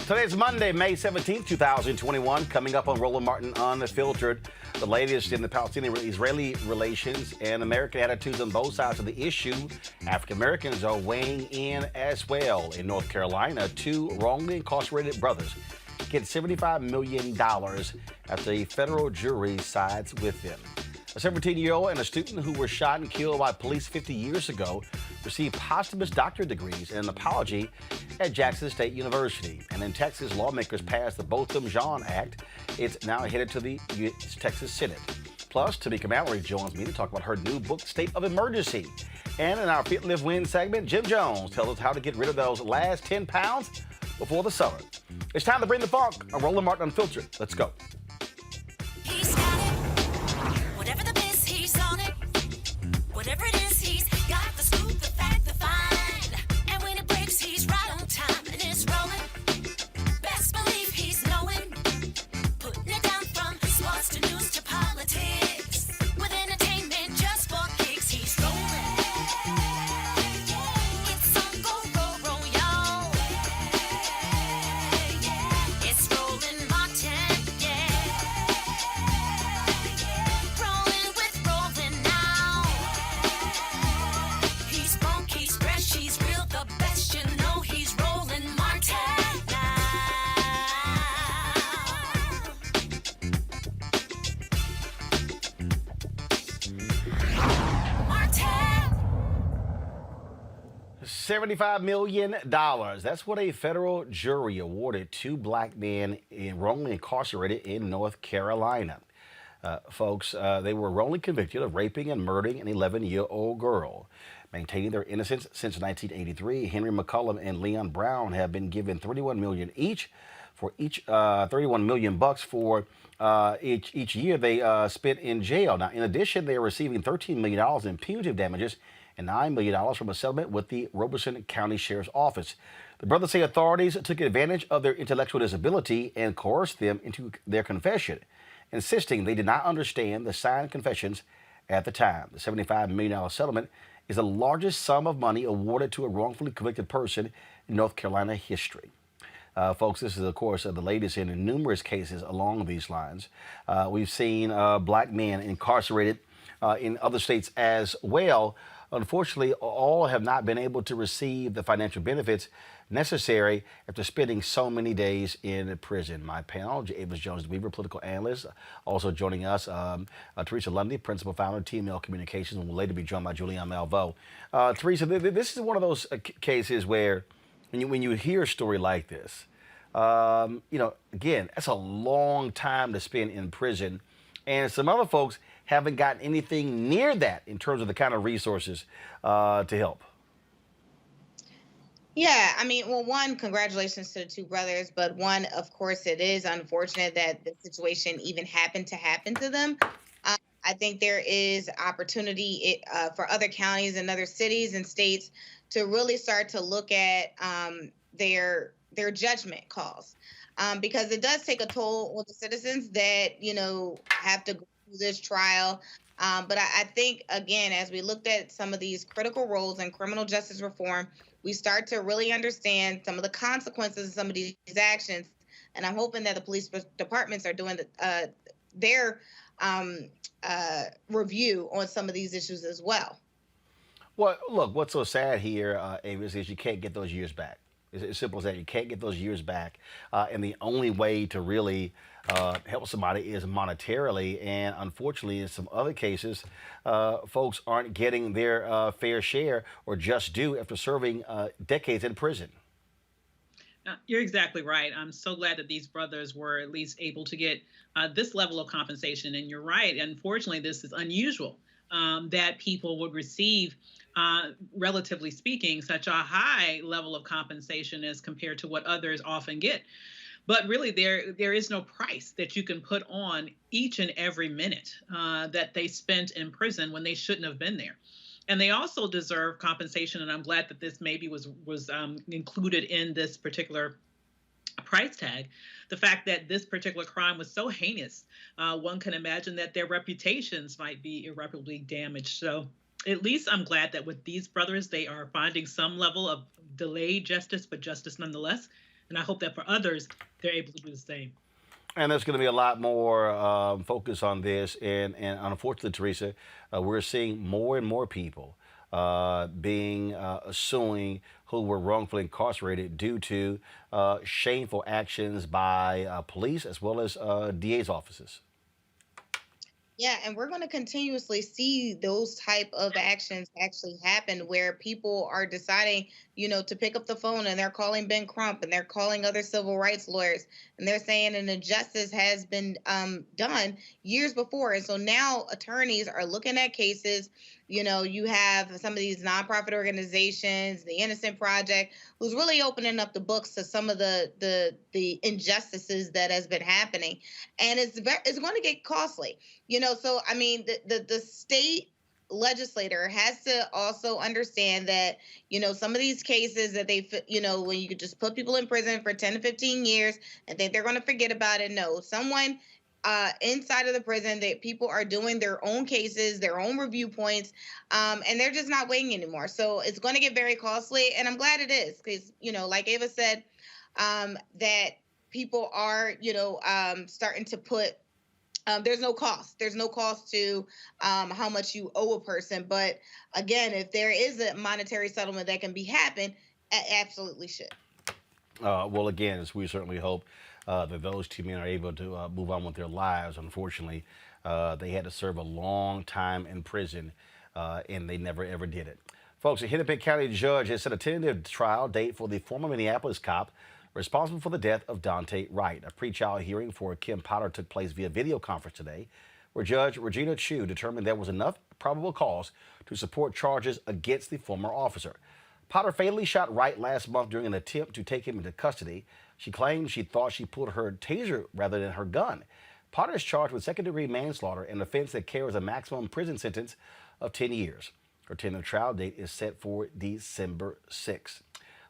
Today's Monday, May 17th, 2021. Coming up on Roland Martin Unfiltered, the latest in the Palestinian-Israeli relations and American attitudes on both sides of the issue. African Americans are weighing in as well. In North Carolina, two wrongly incarcerated brothers get $75 million after a federal jury sides with them. A 17-year-old and a student who were shot and killed by police 50 years ago received posthumous doctorate degrees and an apology at Jackson State University. And in Texas, lawmakers passed the Botham Jean Act. It's now headed to the Texas Senate. Plus, Tamika Mallory joins me to talk about her new book, State of Emergency. And in our Fit, Live, Win segment, Jim Jones tells us how to get rid of those last 10 pounds before the summer. It's time to bring the funk on Roland Martin Unfiltered. Let's go. Whatever it is, he's got the scoop, the fact, the find. And when it breaks, he's right on time and it's rolling. Best believe he's knowing. Putting it down from sports to news to politics. With entertainment just for kicks, he's rolling. It's on go, roll, y'all. It's Roland Martin, Rolling with Roland now. He's funky, he's fresh, he's real, the best, you know he's Roland Martin now. Martin! $75 million. That's what a federal jury awarded two black men wrongly incarcerated in North Carolina. Folks, they were wrongly convicted of raping and murdering an 11-year-old girl. Maintaining their innocence since 1983, Henry McCullum and Leon Brown have been given $31 million each for $31 million for each year they spent in jail. Now, in addition, they are receiving $13 million in punitive damages and $9 million from a settlement with the Robeson County Sheriff's Office. The brothers say authorities took advantage of their intellectual disability and coerced them into their confession, insisting they did not understand the signed confessions at the time. The $75 million settlement is the largest sum of money awarded to a wrongfully convicted person in North Carolina history. Folks, this is, of course, the latest in numerous cases along these lines. We've seen black men incarcerated in other states as well. Unfortunately, all have not been able to receive the financial benefits necessary after spending so many days in prison. My panel, Ava Jones-Weaver, political analyst, also joining us, Teresa Lundy, principal founder of TML Communications, and will later be joined by Julianne Malveaux. Teresa, this is one of those cases where when you hear a story like this, again, that's a long time to spend in prison. And some other folks haven't gotten anything near that in terms of the kind of resources to help. Yeah, I mean, well, one, congratulations to the two brothers, but one, of course, it is unfortunate that the situation even happened to happen to them. I think there is opportunity for other counties and other cities and states to really start to look at their judgment calls, because it does take a toll on the citizens that, have to go through this trial. But I think, again, as we looked at some of these critical roles in criminal justice reform, we start to really understand some of the consequences of some of these actions. And I'm hoping that the police departments are doing their review on some of these issues as well. Well, look, what's so sad here, Ava, is you can't get those years back. It's as simple as that. You can't get those years back. And the only way to really help somebody is monetarily. And unfortunately, in some other cases, folks aren't getting their fair share or just due after serving decades in prison. You're exactly right. I'm so glad that these brothers were at least able to get this level of compensation. And you're right. Unfortunately, this is unusual that people would receive, relatively speaking, such a high level of compensation as compared to what others often get. But really, there is no price that you can put on each and every minute that they spent in prison when they shouldn't have been there. And they also deserve compensation, and I'm glad that this maybe was included in this particular price tag. The fact that this particular crime was so heinous, one can imagine that their reputations might be irreparably damaged. So at least I'm glad that with these brothers, they are finding some level of delayed justice, but justice nonetheless. And I hope that for others, they're able to do the same. And there's going to be a lot more focus on this. And unfortunately, Teresa, we're seeing more and more people being suing who were wrongfully incarcerated due to shameful actions by police as well as DA's offices. Yeah, and we're going to continuously see those type of actions actually happen where people are deciding, to pick up the phone and they're calling Ben Crump and they're calling other civil rights lawyers and they're saying an injustice has been done years before. And so now attorneys are looking at cases. You have some of these nonprofit organizations, the Innocent Project, who's really opening up the books to some of the injustices that has been happening, and it's going to get costly. So I mean, the state legislator has to also understand that some of these cases that when you could just put people in prison for 10 to 15 years and think they're going to forget about it. No, someone inside of the prison, that people are doing their own cases, their own review points, and they're just not waiting anymore. So it's going to get very costly, and I'm glad it is because like Ava said, that people are starting to put. There's no cost. There's no cost to how much you owe a person. But again, if there is a monetary settlement that can be happened, absolutely should. Well, again, as we certainly hope that those two men are able to move on with their lives. Unfortunately, they had to serve a long time in prison, and they never ever did it. Folks, a Hennepin County judge has set a tentative trial date for the former Minneapolis cop responsible for the death of Daunte Wright. A pretrial hearing for Kim Potter took place via video conference today, where Judge Regina Chu determined there was enough probable cause to support charges against the former officer. Potter fatally shot Wright last month during an attempt to take him into custody. She claimed she thought she pulled her taser rather than her gun. Potter is charged with second-degree manslaughter, an offense that carries a maximum prison sentence of 10 years. Her tentative trial date is set for December 6th.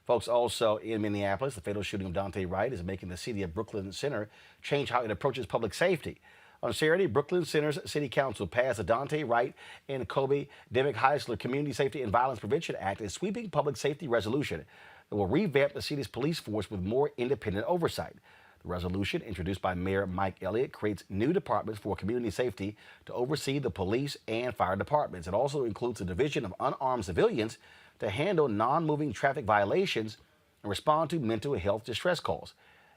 Folks, also in Minneapolis, the fatal shooting of Daunte Wright is making the city of Brooklyn Center change how it approaches public safety. On Saturday, Brooklyn Center's City Council passed the Daunte Wright and Kobe Demick Heisler Community Safety and Violence Prevention Act, a sweeping public safety resolution that will revamp the city's police force with more independent oversight. The resolution, introduced by Mayor Mike Elliott, creates new departments for community safety to oversee the police and fire departments. It also includes a division of unarmed civilians to handle non-moving traffic violations and respond to mental health distress calls.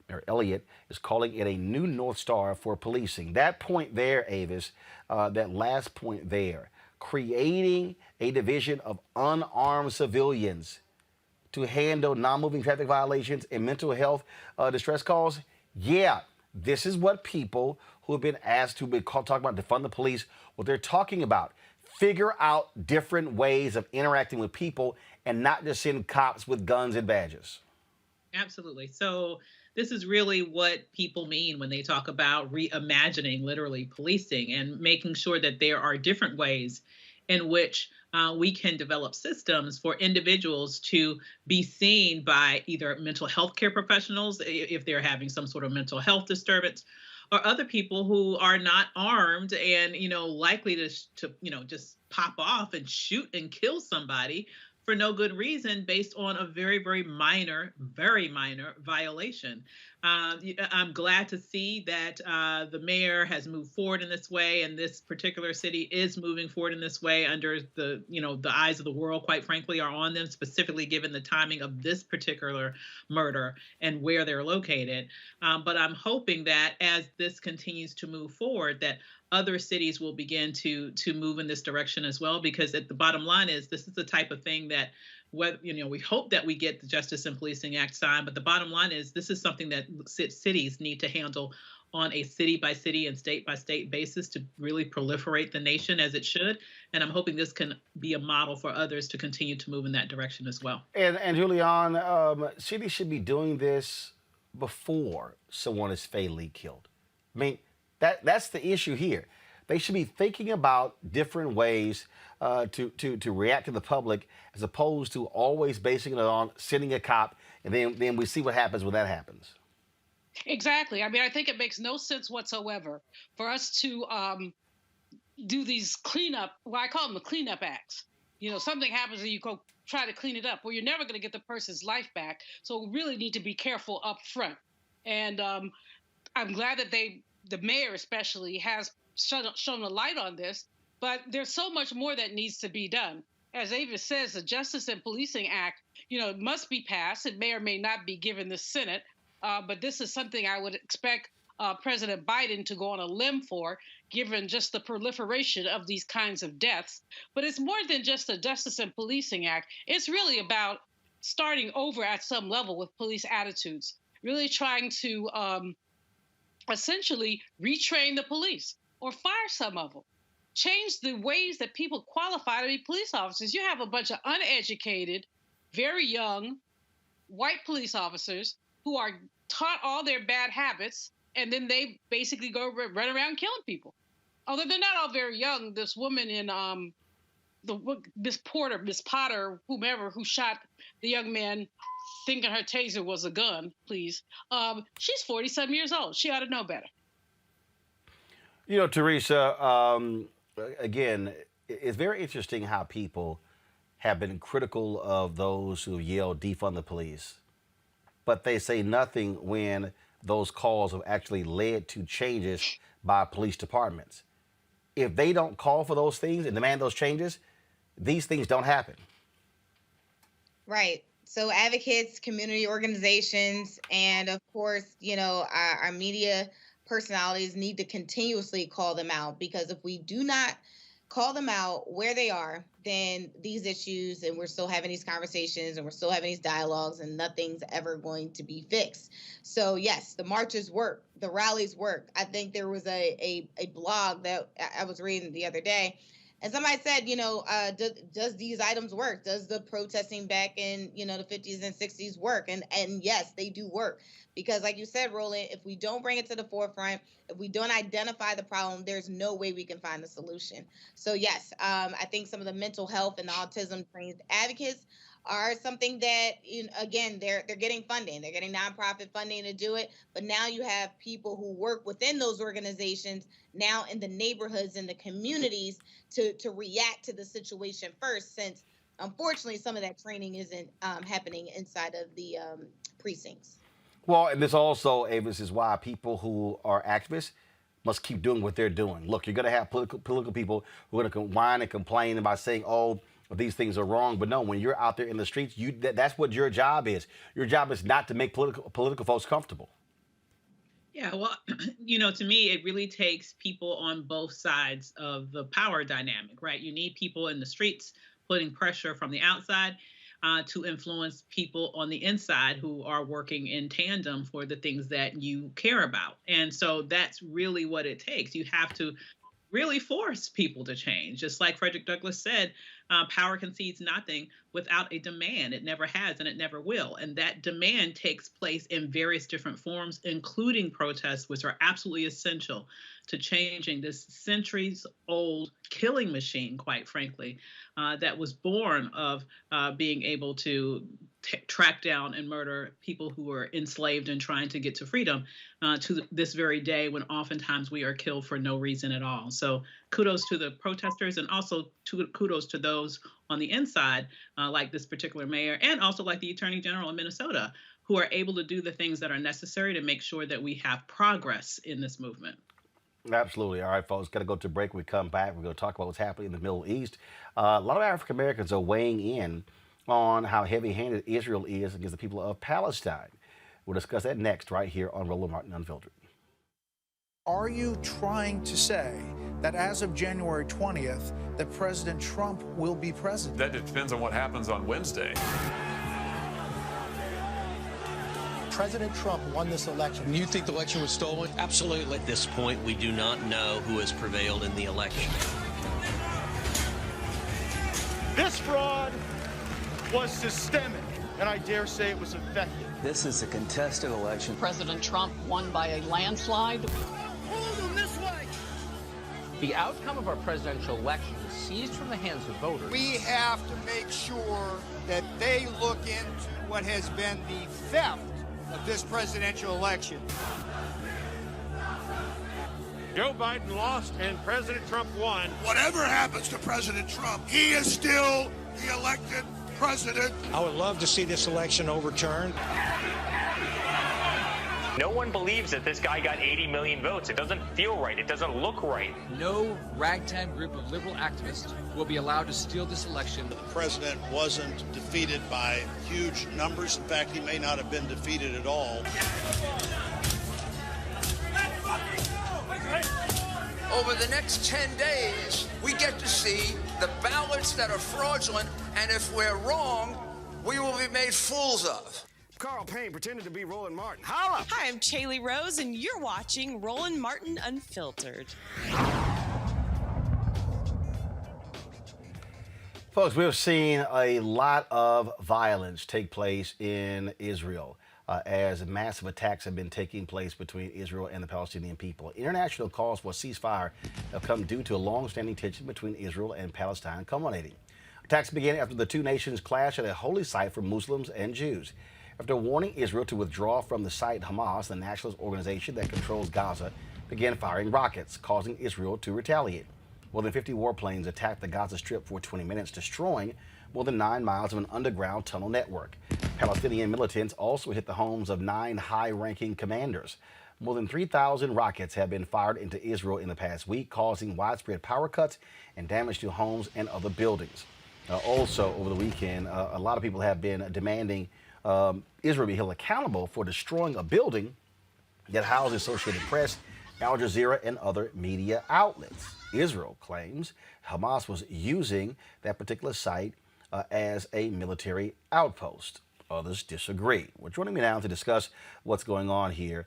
Mayor Elliott is calling it a new North Star for policing. That point there, Avis, that last point there, creating a division of unarmed civilians to handle non-moving traffic violations and mental health distress calls. Yeah, this is what people who have been asked to be talking about defund the police, what they're talking about. Figure out different ways of interacting with people and not just send cops with guns and badges. Absolutely. So this is really what people mean when they talk about reimagining, literally, policing and making sure that there are different ways in which we can develop systems for individuals to be seen by either mental health care professionals if they're having some sort of mental health disturbance, or other people who are not armed and likely to just pop off and shoot and kill somebody for no good reason based on a very, very minor violation. I'm glad to see that the mayor has moved forward in this way, and this particular city is moving forward in this way under the eyes of the world, quite frankly, are on them, specifically given the timing of this particular murder and where they're located. But I'm hoping that as this continues to move forward, that other cities will begin to move in this direction as well, because at the bottom line is this is the type of thing that we hope that we get the Justice and Policing Act signed, but the bottom line is this is something that cities need to handle on a city by city and state by state basis to really proliferate the nation as it should. And I'm hoping this can be a model for others to continue to move in that direction as well. And Julian, cities should be doing this before someone is fatally killed. I mean, that's the issue here. They should be thinking about different ways to react to the public, as opposed to always basing it on sending a cop, and then we see what happens when that happens. Exactly. I mean, I think it makes no sense whatsoever for us to do these cleanup, well, I call them the cleanup acts. Something happens and you go try to clean it up. Well, you're never going to get the person's life back. So we really need to be careful up front. And I'm glad that the mayor especially has shown a light on this, but there's so much more that needs to be done. As Ava says, the Justice and Policing Act, must be passed. It may or may not be given the Senate, but this is something I would expect President Biden to go on a limb for, given just the proliferation of these kinds of deaths. But it's more than just the Justice and Policing Act. It's really about starting over at some level with police attitudes, really trying to essentially retrain the police or fire some of them. Change the ways that people qualify to be police officers. You have a bunch of uneducated, very young, white police officers who are taught all their bad habits, and then they basically go run around killing people. Although they're not all very young. This woman in Miss Potter, whomever, who shot the young man thinking her taser was a gun, please. She's 40-some years old. She ought to know better. Teresa, again, it's very interesting how people have been critical of those who yell defund the police, but they say nothing when those calls have actually led to changes by police departments. If they don't call for those things and demand those changes, these things don't happen. Right. So advocates, community organizations, and of course, our media personalities need to continuously call them out, because if we do not call them out where they are, then these issues, and we're still having these conversations and we're still having these dialogues, and nothing's ever going to be fixed. So yes, the marches work, the rallies work. I think there was a blog that I was reading the other day, and somebody said, does these items work? Does the protesting back in, the 50s and 60s work? And yes, they do work. Because like you said, Roland, if we don't bring it to the forefront, if we don't identify the problem, there's no way we can find the solution. So yes, I think some of the mental health and the autism trained advocates are something that, again, they're getting funding. They're getting nonprofit funding to do it. But now you have people who work within those organizations now in the neighborhoods and the communities to react to the situation first, since unfortunately some of that training isn't happening inside of the precincts. Well, and this also, Avis, is why people who are activists must keep doing what they're doing. Look, you're going to have political people who are going to whine and complain about saying, oh, these things are wrong. But no, when you're out there in the streets, that's what your job is. Your job is not to make political folks comfortable. Yeah, well, to me, it really takes people on both sides of the power dynamic, right? You need people in the streets putting pressure from the outside to influence people on the inside who are working in tandem for the things that you care about. And so that's really what it takes. You have to really force people to change. Just like Frederick Douglass said, power concedes nothing without a demand. It never has and it never will. And that demand takes place in various different forms, including protests, which are absolutely essential to changing this centuries-old killing machine, quite frankly, that was born of being able to track down and murder people who were enslaved and trying to get to freedom to this very day, when oftentimes we are killed for no reason at all. So kudos to the protesters, and also kudos to those on the inside, like this particular mayor, and also like the Attorney General in Minnesota, who are able to do the things that are necessary to make sure that we have progress in this movement. Absolutely. All right, folks, got to go to break. We come back, we're going to talk about what's happening in the Middle East. A lot of African Americans are weighing in on how heavy-handed Israel is against the people of Palestine. We'll discuss that next, right here on Roland Martin Unfiltered. Are you trying to say that as of January 20th, that President Trump will be president? That depends on what happens on Wednesday. President Trump won this election. You think the election was stolen? Absolutely. At this point, we do not know who has prevailed in the election. This fraud was systemic, and I dare say it was effective. This is a contested election. President Trump won by a landslide. Hold them this way! The outcome of our presidential election was seized from the hands of voters. We have to make sure that they look into what has been the theft of this presidential election. Joe Biden lost and President Trump won. Whatever happens to President Trump, he is still the elected president. I would love to see this election overturned. No one believes that this guy got 80 million votes. It doesn't feel right. It doesn't look right. No ragtag group of liberal activists will be allowed to steal this election. The president wasn't defeated by huge numbers. In fact, he may not have been defeated at all. Over the next 10 days, we get to see the ballots that are fraudulent, and if we're wrong, we will be made fools of. Carl Payne pretended to be Roland Martin. Holla! Hi, I'm Chaley Rose, and you're watching Roland Martin Unfiltered. Folks, we've seen a lot of violence take place in Israel as massive attacks have been taking place between Israel and the Palestinian people. International calls for a ceasefire have come due to a long-standing tension between Israel and Palestine culminating. Attacks began after the two nations clashed at a holy site for Muslims and Jews. After warning Israel to withdraw from the site, Hamas, the nationalist organization that controls Gaza, began firing rockets, causing Israel to retaliate. More than 50 warplanes attacked the Gaza Strip for 20 minutes, destroying more than 9 miles of an underground tunnel network. Palestinian militants also hit the homes of 9 high-ranking commanders. More than 3,000 rockets have been fired into Israel in the past week, causing widespread power cuts and damage to homes and other buildings. Also, over the weekend, a lot of people have been demanding Israel be held accountable for destroying a building that houses Associated Press, Al Jazeera, and other media outlets. Israel claims Hamas was using that particular site as a military outpost. Others disagree. Well, joining me now to discuss what's going on here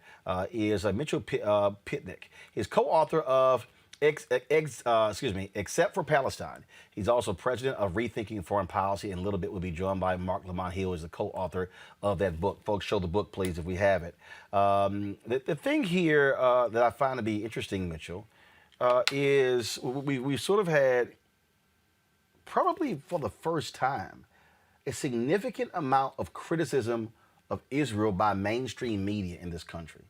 is Mitchell Pitnick. He's co-author of Except for Palestine. He's also president of Rethinking Foreign Policy, and in a little bit we'll be joined by Mark Lamont Hill, who is the co-author of that book. Folks, show the book, please, if we have it. The thing here that I find to be interesting, Mitchell, is we sort of had, probably for the first time, a significant amount of criticism of Israel by mainstream media in this country.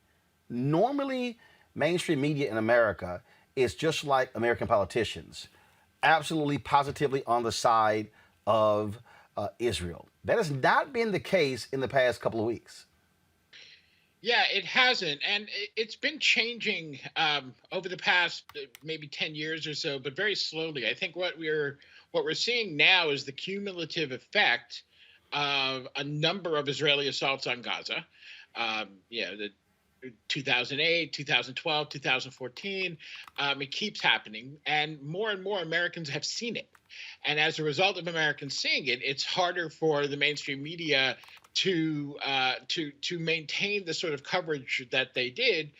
Normally, mainstream media in America is just like American politicians, absolutely positively on the side of Israel. That has not been the case in the past couple of weeks. Yeah, it hasn't, and it's been changing over the past maybe 10 years or so, but very slowly. I think what we're seeing now is the cumulative effect of a number of Israeli assaults on Gaza. The 2008, 2012, 2014, it keeps happening, and more Americans have seen it. And as a result of Americans seeing it, it's harder for the mainstream media to maintain the sort of coverage that they did,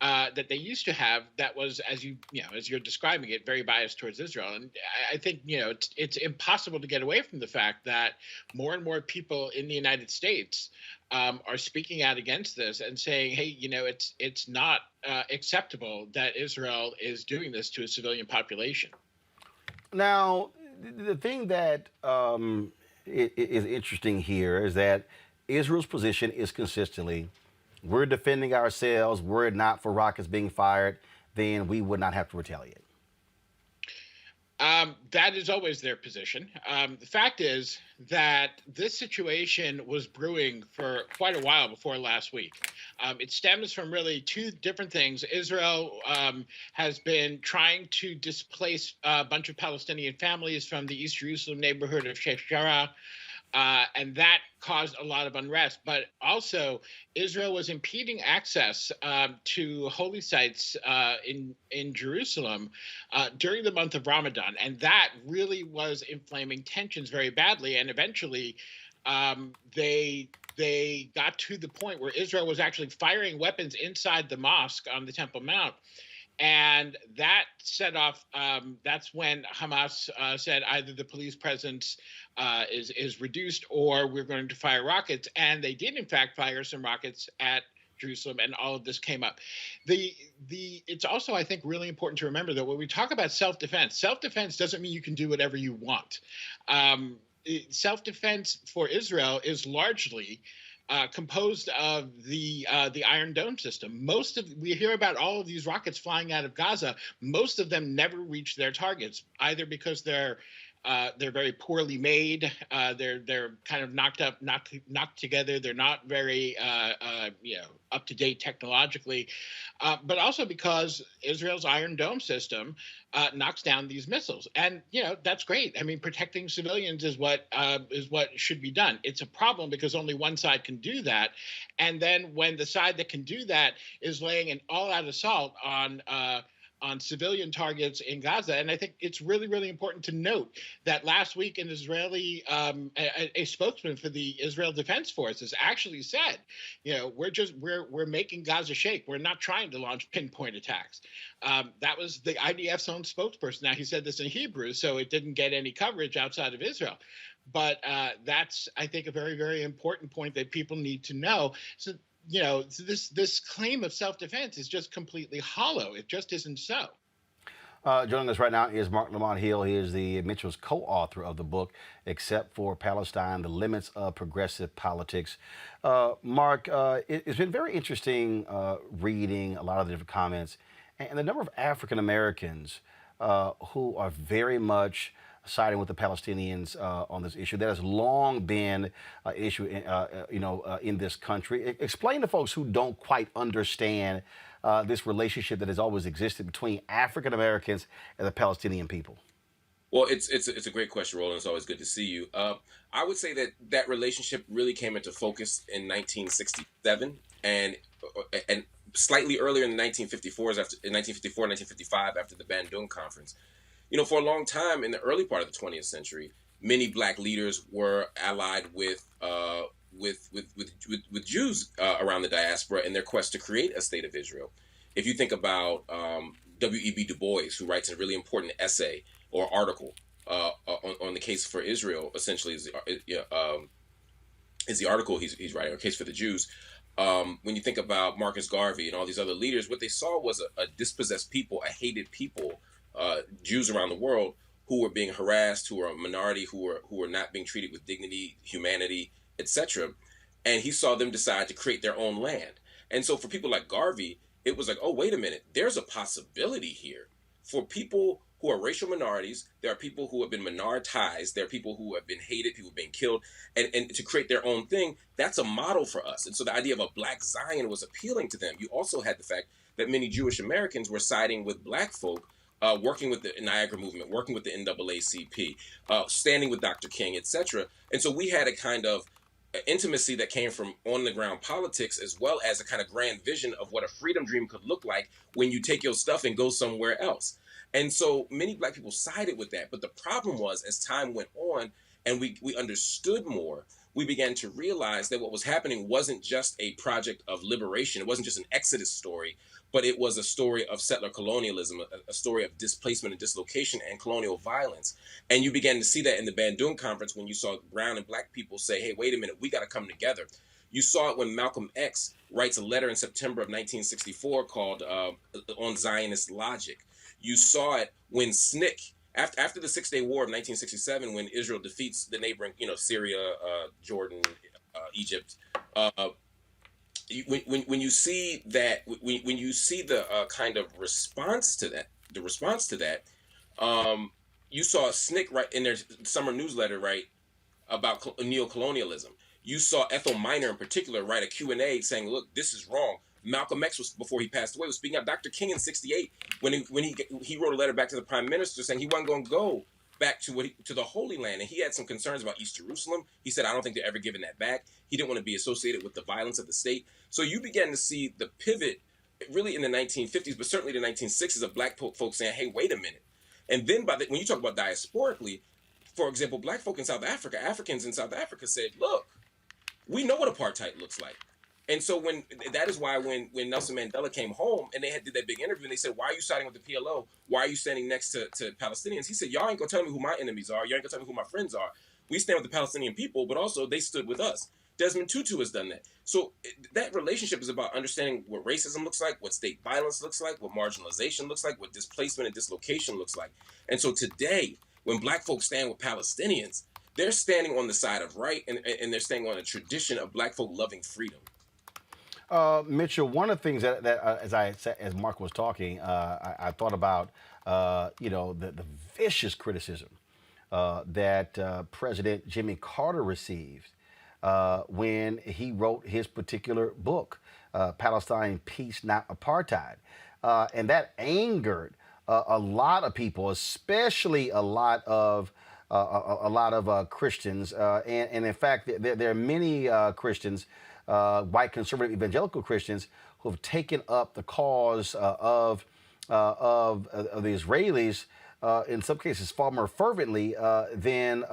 that they used to have, that was, as you're describing it, very biased towards Israel. And I think it's impossible to get away from the fact that more and more people in the United States are speaking out against this and saying, hey, it's not acceptable that Israel is doing this to a civilian population. Now, the thing that is interesting here is that Israel's position is consistently, we're defending ourselves, were it not for rockets being fired, then we would not have to retaliate. That is always their position. The fact is that this situation was brewing for quite a while before last week. It stems from really two different things. Israel has been trying to displace a bunch of Palestinian families from the East Jerusalem neighborhood of Sheikh Jarrah. And that caused a lot of unrest. But also, Israel was impeding access to holy sites in Jerusalem during the month of Ramadan. And that really was inflaming tensions very badly. And eventually, they got to the point where Israel was actually firing weapons inside the mosque on the Temple Mount. And that set off, that's when Hamas said either the police presence is reduced or we're going to fire rockets. And they did, in fact, fire some rockets at Jerusalem, and all of this came up. It's also, I think, really important to remember that when we talk about self-defense doesn't mean you can do whatever you want. Self-defense for Israel is largely composed of the Iron Dome system. We hear about all of these rockets flying out of Gaza. Most of them never reach their targets, either because they're They're very poorly made. They're kind of knocked together. They're not very up to date technologically, but also because Israel's Iron Dome system knocks down these missiles, and that's great. I mean, protecting civilians is what should be done. It's a problem because only one side can do that, and then when the side that can do that is laying an all-out assault on civilian targets in Gaza. And I think it's really, really important to note that last week an Israeli, a spokesman for the Israel Defense Forces actually said, we're making Gaza shake. We're not trying to launch pinpoint attacks. That was the IDF's own spokesperson. Now, he said this in Hebrew, so it didn't get any coverage outside of Israel. But that's, I think, a very, very important point that people need to know. So, this claim of self-defense is just completely hollow. It just isn't so. Joining us right now is Mark Lamont Hill. He is Mitchell's co-author of the book, Except for Palestine, The Limits of Progressive Politics. Mark, it's been very interesting reading a lot of the different comments and the number of African Americans who are very much siding with the Palestinians on this issue. That has long been an issue, in this country. Explain to folks who don't quite understand this relationship that has always existed between African Americans and the Palestinian people. Well, it's a great question, Roland. It's always good to see you. I would say that relationship really came into focus in 1967 and slightly earlier in the 1954s, in 1954, 1955, after the Bandung Conference. For a long time in the early part of the 20th century, many black leaders were allied with Jews around the diaspora in their quest to create a state of Israel. If you think about W.E.B. Du Bois, who writes a really important essay or article on the case for Israel, essentially is the article he's writing, or Case for the Jews. When you think about Marcus Garvey and all these other leaders, what they saw was a dispossessed people, a hated people, Jews around the world who were being harassed, who were a minority, who were not being treated with dignity, humanity, etc. And he saw them decide to create their own land. And so for people like Garvey, it was like, oh, wait a minute, there's a possibility here. For people who are racial minorities, there are people who have been minoritized, there are people who have been hated, people being killed, and to create their own thing, that's a model for us. And so the idea of a black Zion was appealing to them. You also had the fact that many Jewish Americans were siding with black folk, working with the Niagara movement, working with the NAACP, standing with Dr. King, etc. And so we had a kind of intimacy that came from on-the-ground politics, as well as a kind of grand vision of what a freedom dream could look like when you take your stuff and go somewhere else. And so many black people sided with that. But the problem was, as time went on and we understood more, we began to realize that what was happening wasn't just a project of liberation. It wasn't just an Exodus story, but it was a story of settler colonialism, a story of displacement and dislocation and colonial violence. And you began to see that in the Bandung Conference when you saw brown and black people say, hey, wait a minute, we got to come together. You saw it when Malcolm X writes a letter in September of 1964 called On Zionist Logic. You saw it when SNCC, after the Six-Day War of 1967, when Israel defeats the neighboring, Syria, Jordan, Egypt, when you see that, when you see the kind of response to that, you saw SNCC right in their summer newsletter, right, about neocolonialism. You saw Ethel Minor in particular write a Q&A saying, look, this is wrong. Malcolm X was, before he passed away, was speaking out. Dr. King in '68, when he wrote a letter back to the Prime Minister saying he wasn't going to go back to the Holy Land, and he had some concerns about East Jerusalem. He said, I don't think they're ever giving that back. He didn't want to be associated with the violence of the state. So you began to see the pivot really in the 1950s, but certainly the 1960s, of black folks saying, hey, wait a minute. And then when you talk about diasporically, for example, black folk in South Africa, Africans in South Africa said, look, we know what apartheid looks like. And so that is why when Nelson Mandela came home and they did that big interview and they said, why are you siding with the PLO? Why are you standing next to Palestinians? He said, y'all ain't gonna tell me who my enemies are. Y'all ain't gonna tell me who my friends are. We stand with the Palestinian people, but also they stood with us. Desmond Tutu has done that. So that relationship is about understanding what racism looks like, what state violence looks like, what marginalization looks like, what displacement and dislocation looks like. And so today, when black folks stand with Palestinians, they're standing on the side of right, and they're standing on a tradition of black folk loving freedom. Mitchell, one of the things that as Mark was talking, I thought about, the vicious criticism that President Jimmy Carter received when he wrote his particular book, Palestine, Peace, Not Apartheid. And that angered a lot of people, especially a lot of Christians. And in fact, there are many Christians, white conservative evangelical Christians, who have taken up the cause of the Israelis, in some cases far more fervently than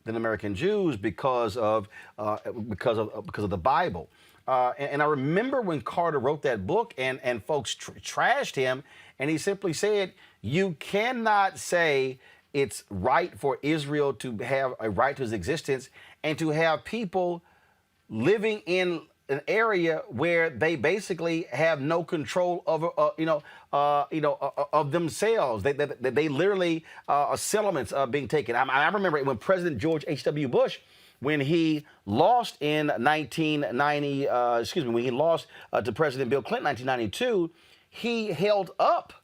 American Jews because of the Bible. And I remember when Carter wrote that book, and folks trashed him, and he simply said, "You cannot say it's right for Israel to have a right to its existence and to have people living in an area where they basically have no control over, of themselves. They literally are settlements being taken." I remember when President George H.W. Bush, when he lost in 1990, when he lost to President Bill Clinton in 1992, he held up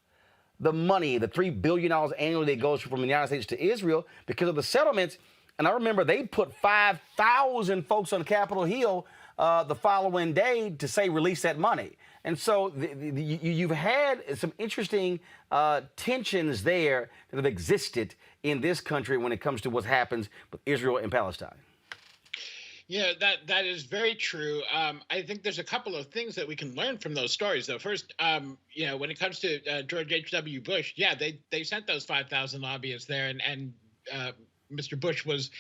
the money, the $3 billion annually that goes from the United States to Israel because of the settlements. And I remember they put 5,000 folks on Capitol Hill the following day to say release that money. And so you've had some interesting tensions there that have existed in this country when it comes to what happens with Israel and Palestine. Yeah, that is very true. I think there's a couple of things that we can learn from those stories, though. First, when it comes to George H.W. Bush, yeah, they sent those 5,000 lobbyists there, and Mr. Bush was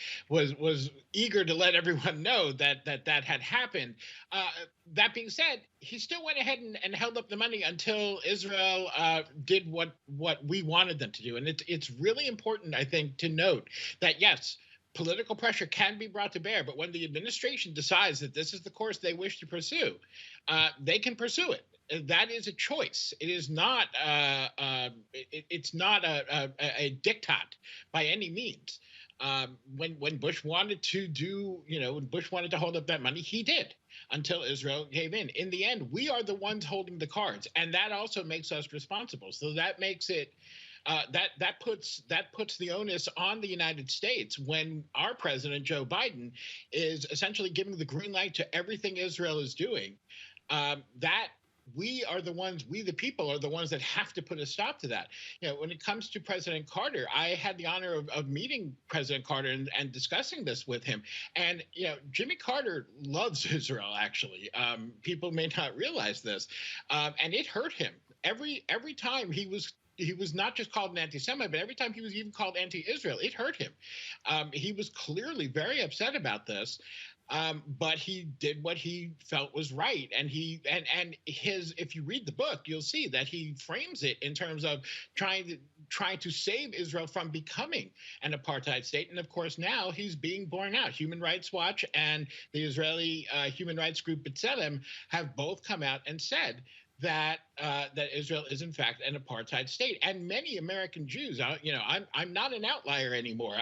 eager to let everyone know that had happened. That being said, he still went ahead and held up the money until Israel did what we wanted them to do, and it's really important, I think, to note that yes, political pressure can be brought to bear, but when the administration decides that this is the course they wish to pursue, they can pursue it. That is a choice. It is not. It's not a diktat by any means. When Bush wanted to do, when Bush wanted to hold up that money, he did until Israel gave in. In the end, we are the ones holding the cards, and that also makes us responsible. So that makes it. That puts the onus on the United States when our president, Joe Biden, is essentially giving the green light to everything Israel is doing. That we are the ones, we the people are the ones that have to put a stop to that. When it comes to President Carter, I had the honor of meeting President Carter and discussing this with him. And, Jimmy Carter loves Israel, actually. People may not realize this. And it hurt him. Every time he was not just called an anti-Semite, but every time he was even called anti-Israel, it hurt him. He was clearly very upset about this, but he did what he felt was right. And if you read the book, you'll see that he frames it in terms of trying to save Israel from becoming an apartheid state. And of course, now he's being borne out. Human Rights Watch and the Israeli human rights group B'Tselem have both come out and said that Israel is in fact an apartheid state, and many American Jews, I'm not an outlier anymore.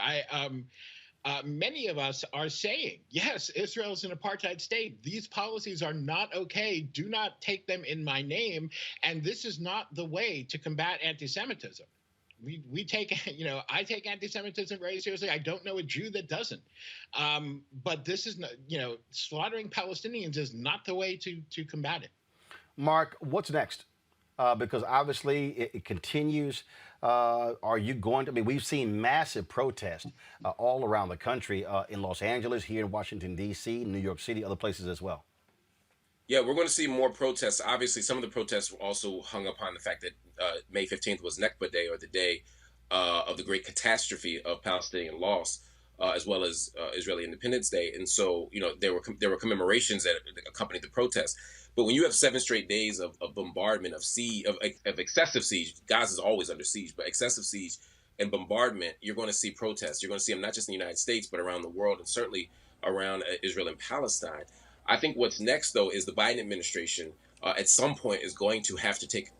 Many of us are saying, yes, Israel is an apartheid state. These policies are not okay. Do not take them in my name, and this is not the way to combat anti-Semitism. We take, I take anti-Semitism very seriously. I don't know a Jew that doesn't. But this is not, slaughtering Palestinians is not the way to combat it. Mark, what's next? Because obviously it continues. Are you going to? We've seen massive protests all around the country, in Los Angeles, here in Washington, D.C., New York City, other places as well. Yeah, we're going to see more protests. Obviously, some of the protests were also hung upon the fact that May 15th was Nakba Day, or the day of the great catastrophe of Palestinian loss, as well as Israeli Independence Day. And so, there were commemorations that accompanied the protests. But when you have 7 straight days of bombardment, of excessive siege, Gaza is always under siege, but excessive siege and bombardment, you're going to see protests. You're going to see them not just in the United States, but around the world, and certainly around Israel and Palestine. I think what's next, though, is the Biden administration at some point is going to have to take,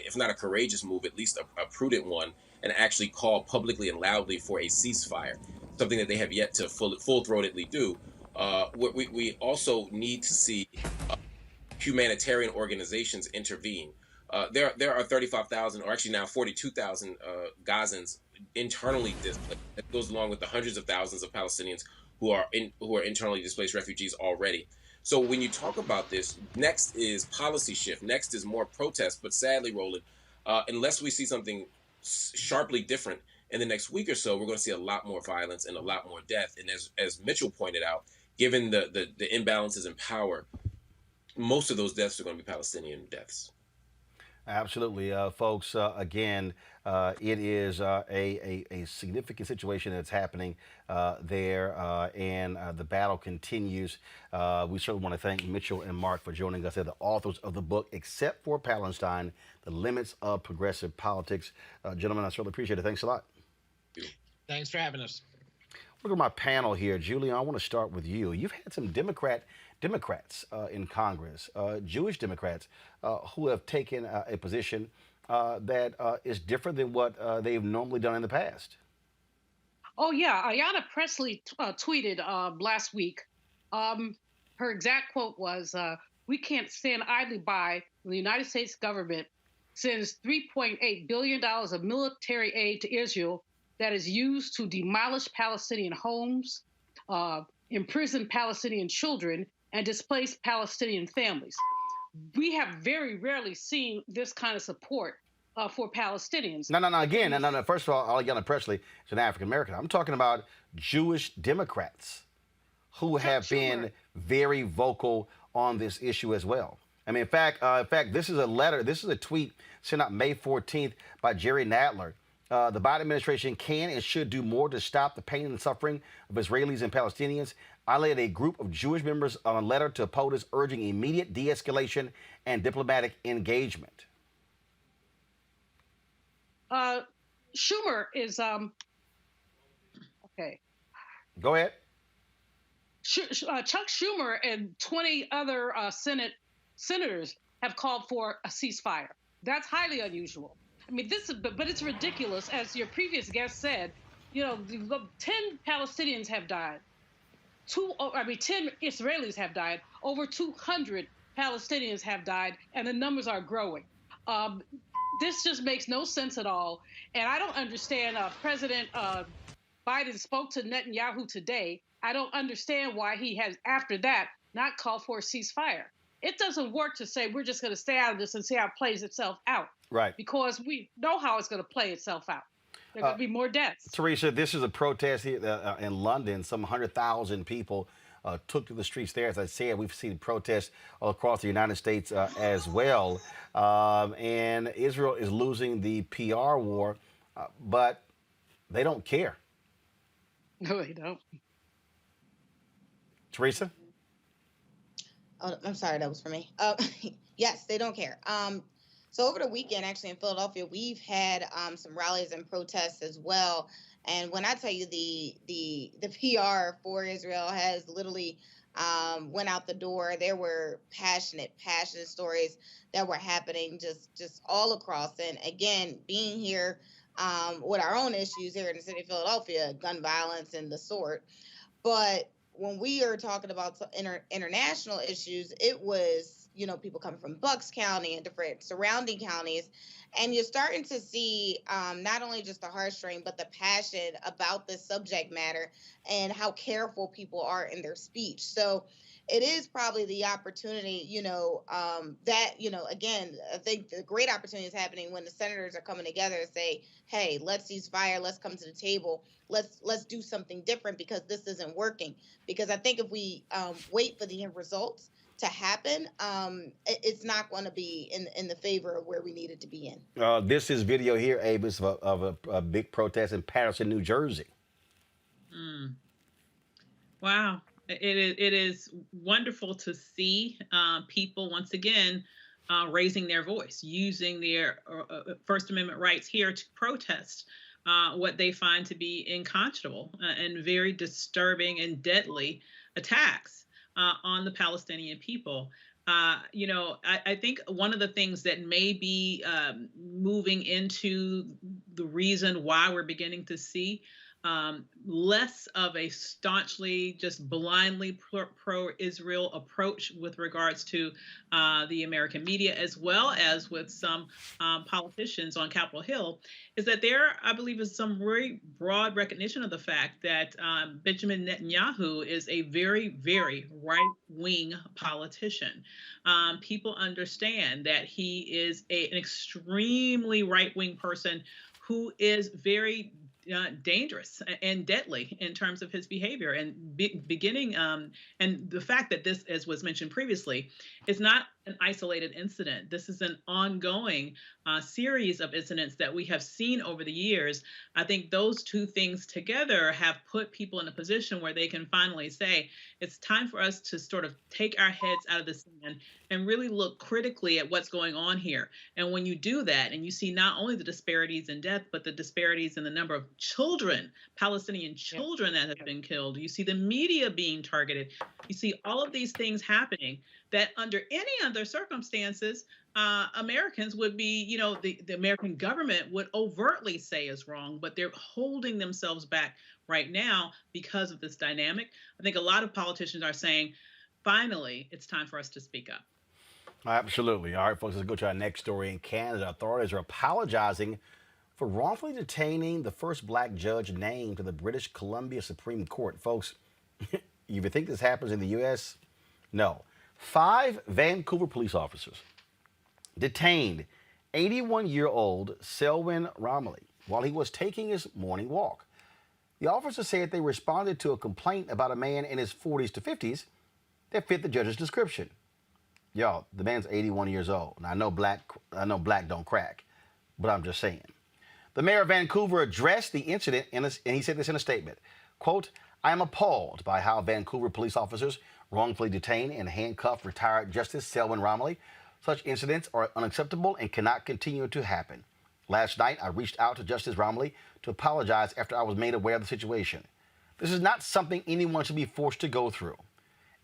if not a courageous move, at least a prudent one, and actually call publicly and loudly for a ceasefire, something that they have yet to full-throatedly do. We also need to see humanitarian organizations intervene. There are 35,000, or actually now 42,000 Gazans internally displaced. That goes along with the hundreds of thousands of Palestinians who are internally displaced refugees already. So when you talk about this, next is policy shift. Next is more protest. But sadly, Roland, unless we see something sharply different in the next week or so, we're going to see a lot more violence and a lot more death. And as Mitchell pointed out, given the imbalances in power, most of those deaths are going to be Palestinian deaths. Absolutely, folks. Again, it is a significant situation that's happening there, and the battle continues. We certainly want to thank Mitchell and Mark for joining us. They're the authors of the book, Except for Palestine, The Limits of Progressive Politics. Gentlemen, I certainly appreciate it. Thanks a lot. Thanks for having us. Look at my panel here. Julian, I want to start with you. You've had some Democrats in Congress, Jewish Democrats, who have taken a position that is different than what they've normally done in the past. Oh, yeah. Ayanna Pressley tweeted last week. Her exact quote was, "We can't stand idly by when the United States government sends $3.8 billion of military aid to Israel that is used to demolish Palestinian homes, imprison Palestinian children, and displace Palestinian families." We have very rarely seen this kind of support for Palestinians. No. First of all, Ayanna Pressley is an African American. I'm talking about Jewish Democrats who have been very vocal on this issue as well. I mean, in fact, this is a letter. This is a tweet sent out May 14th by Jerry Nadler. The Biden administration can and should do more to stop the pain and suffering of Israelis and Palestinians. I led a group of Jewish members on a letter to POTUS urging immediate de-escalation and diplomatic engagement. Schumer is okay. Go ahead. Chuck Schumer and 20 other senators have called for a ceasefire. That's highly unusual. I mean, but it's ridiculous. As your previous guest said, 10 Palestinians have died. 10 Israelis have died. Over 200 Palestinians have died, and the numbers are growing. This just makes no sense at all. And I don't understand. President Biden spoke to Netanyahu today. I don't understand why he has, after that, not called for a ceasefire. It doesn't work to say we're just going to stay out of this and see how it plays itself out. Right. Because we know how it's going to play itself out. There are going to be more deaths. Teresa, this is a protest here in London. Some 100,000 people took to the streets there. As I said, we've seen protests all across the United States as well. And Israel is losing the PR war, but they don't care. No, they don't. Teresa? Oh, I'm sorry, that was for me. Yes, they don't care. So over the weekend, actually in Philadelphia, we've had some rallies and protests as well. And when I tell you the PR for Israel has literally went out the door, there were passionate stories that were happening just all across. And again, being here with our own issues here in the city of Philadelphia, gun violence and the sort. But when we are talking about international issues, it was, people coming from Bucks County and different surrounding counties. And you're starting to see not only just the heartstring, but the passion about this subject matter and how careful people are in their speech. So it is probably the opportunity, that, again, I think the great opportunity is happening when the senators are coming together and say, hey, let's cease fire, let's come to the table, let's do something different because this isn't working. Because I think if we wait for the end results to happen, it's not going to be in the favor of where we need it to be in. This is video here, Abe, of a big protest in Patterson, New Jersey. Wow. It is wonderful to see people once again raising their voice, using their First Amendment rights here to protest what they find to be unconscionable and very disturbing and deadly attacks on the Palestinian people. I think one of the things that may be moving into the reason why we're beginning to see less of a staunchly, just blindly pro-Israel approach with regards to the American media, as well as with some politicians on Capitol Hill, is that there, I believe, is some very broad recognition of the fact that Benjamin Netanyahu is a very, very right-wing politician. People understand that he is an extremely right-wing person who is very dangerous and deadly in terms of his behavior, and beginning and the fact that this, as was mentioned previously, is not an isolated incident. This is an ongoing series of incidents that we have seen over the years. I think those two things together have put people in a position where they can finally say, it's time for us to sort of take our heads out of the sand and really look critically at what's going on here. And when you do that, and you see not only the disparities in death, but the disparities in the number of children, Palestinian children that have been killed, you see the media being targeted, you see all of these things happening that under any other circumstances, Americans would be, the American government would overtly say is wrong, but they're holding themselves back right now because of this dynamic. I think a lot of politicians are saying, finally, it's time for us to speak up. Absolutely. All right, folks, let's go to our next story. In Canada, authorities are apologizing for wrongfully detaining the first black judge named to the British Columbia Supreme Court. Folks, you think this happens in the U.S.? No. 5 Vancouver police officers detained 81-year-old Selwyn Romilly while he was taking his morning walk. The officers said they responded to a complaint about a man in his 40s to 50s that fit the judge's description. Y'all, the man's 81 years old. Now, I know black don't crack, but I'm just saying. The mayor of Vancouver addressed the incident, and he said this in a statement, quote, "I am appalled by how Vancouver police officers wrongfully detain and handcuff retired Justice Selwyn Romilly. Such incidents are unacceptable and cannot continue to happen. Last night, I reached out to Justice Romilly to apologize after I was made aware of the situation. This is not something anyone should be forced to go through.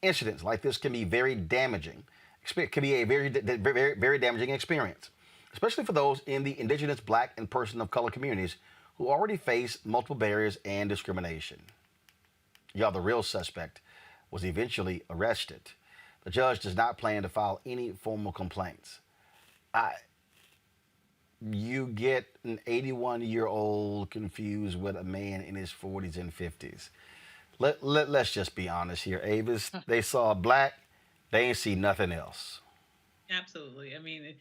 Incidents like this can be very damaging. It can be a very damaging experience, especially for those in the Indigenous, Black, and person of color communities who already face multiple barriers and discrimination." Y'all, the real suspect was eventually arrested. The judge does not plan to file any formal complaints. You get an 81-year-old confused with a man in his 40s and 50s. Let's just be honest here, Avis. They saw black, they ain't see nothing else. Absolutely. I mean,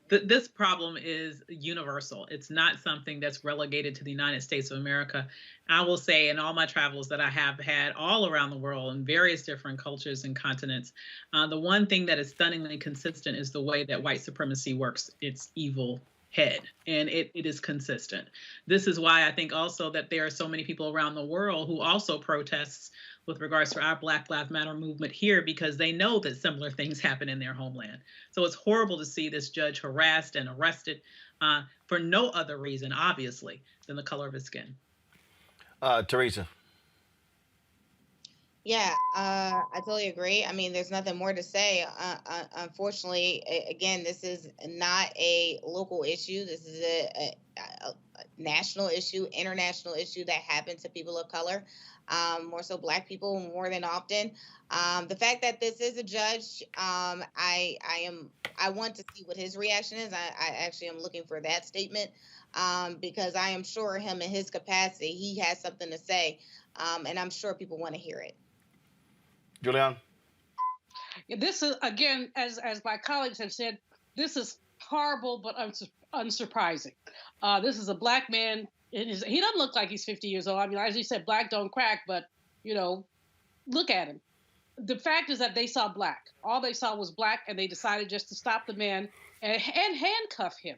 this problem is universal. It's not something that's relegated to the United States of America. I will say in all my travels that I have had all around the world in various different cultures and continents, the one thing that is stunningly consistent is the way that white supremacy works its evil head, and it is consistent. This is why I think also that there are so many people around the world who also protests with regards to our Black Lives Matter movement here, because they know that similar things happen in their homeland. So it's horrible to see this judge harassed and arrested for no other reason, obviously, than the color of his skin. Teresa. Yeah, I totally agree. I mean, there's nothing more to say. Unfortunately, again, this is not a local issue. This is a national issue, international issue that happens to people of color, more so Black people more than often. The fact that this is a judge, I want to see what his reaction is. I actually am looking for that statement because I am sure him in his capacity, he has something to say, and I'm sure people want to hear it. Julian? This is, again, as my colleagues have said, this is horrible but unsurprising. This is a black man. He doesn't look like he's 50 years old. I mean, as you said, black don't crack, but, look at him. The fact is that they saw black. All they saw was black, and they decided just to stop the man and handcuff him.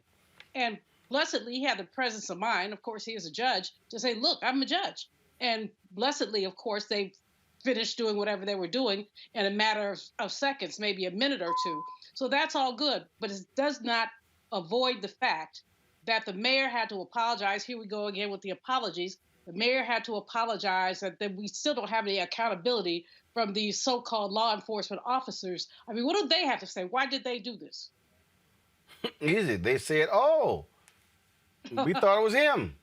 And blessedly, he had the presence of mind, of course, he is a judge, to say, look, I'm a judge. And blessedly, of course, they finished doing whatever they were doing in a matter of seconds, maybe a minute or two. So that's all good, but it does not avoid the fact that the mayor had to apologize. Here we go again with the apologies. The mayor had to apologize that we still don't have any accountability from these so-called law enforcement officers. I mean, what do they have to say? Why did they do this? Easy. They said, oh, we thought it was him.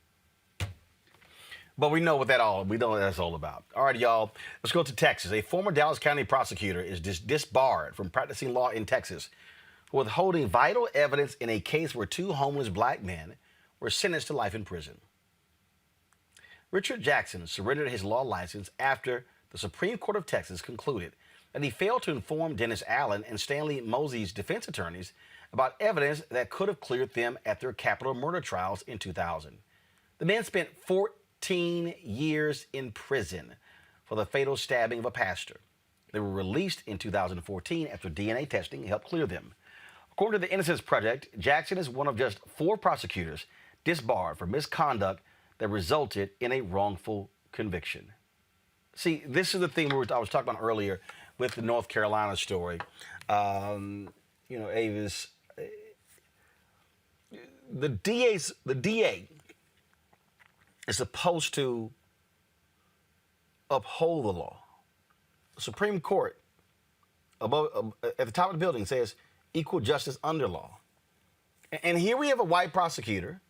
But we know what that's all about. All right, y'all. Let's go to Texas. A former Dallas County prosecutor is disbarred from practicing law in Texas, withholding vital evidence in a case where 2 homeless black men were sentenced to life in prison. Richard Jackson surrendered his law license after the Supreme Court of Texas concluded that he failed to inform Dennis Allen and Stanley Mosey's defense attorneys about evidence that could have cleared them at their capital murder trials in 2000. The men spent 14 years in prison for the fatal stabbing of a pastor. They were released in 2014 after DNA testing helped clear them. According to the Innocence Project, Jackson is one of just 4 prosecutors disbarred for misconduct that resulted in a wrongful conviction. See, this is the thing I was talking about earlier with the North Carolina story. Avis, the DA is supposed to uphold the law. The Supreme Court, at the top of the building, says equal justice under law. And here we have a white prosecutor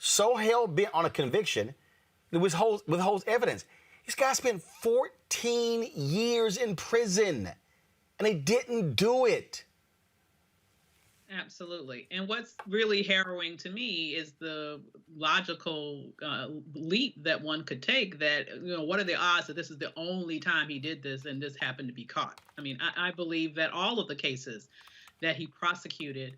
so hell-bent on a conviction that withholds evidence. This guy spent 14 years in prison, and he didn't do it. Absolutely. And what's really harrowing to me is the logical leap that one could take that, what are the odds that this is the only time he did this and this happened to be caught? I mean, I believe that all of the cases that he prosecuted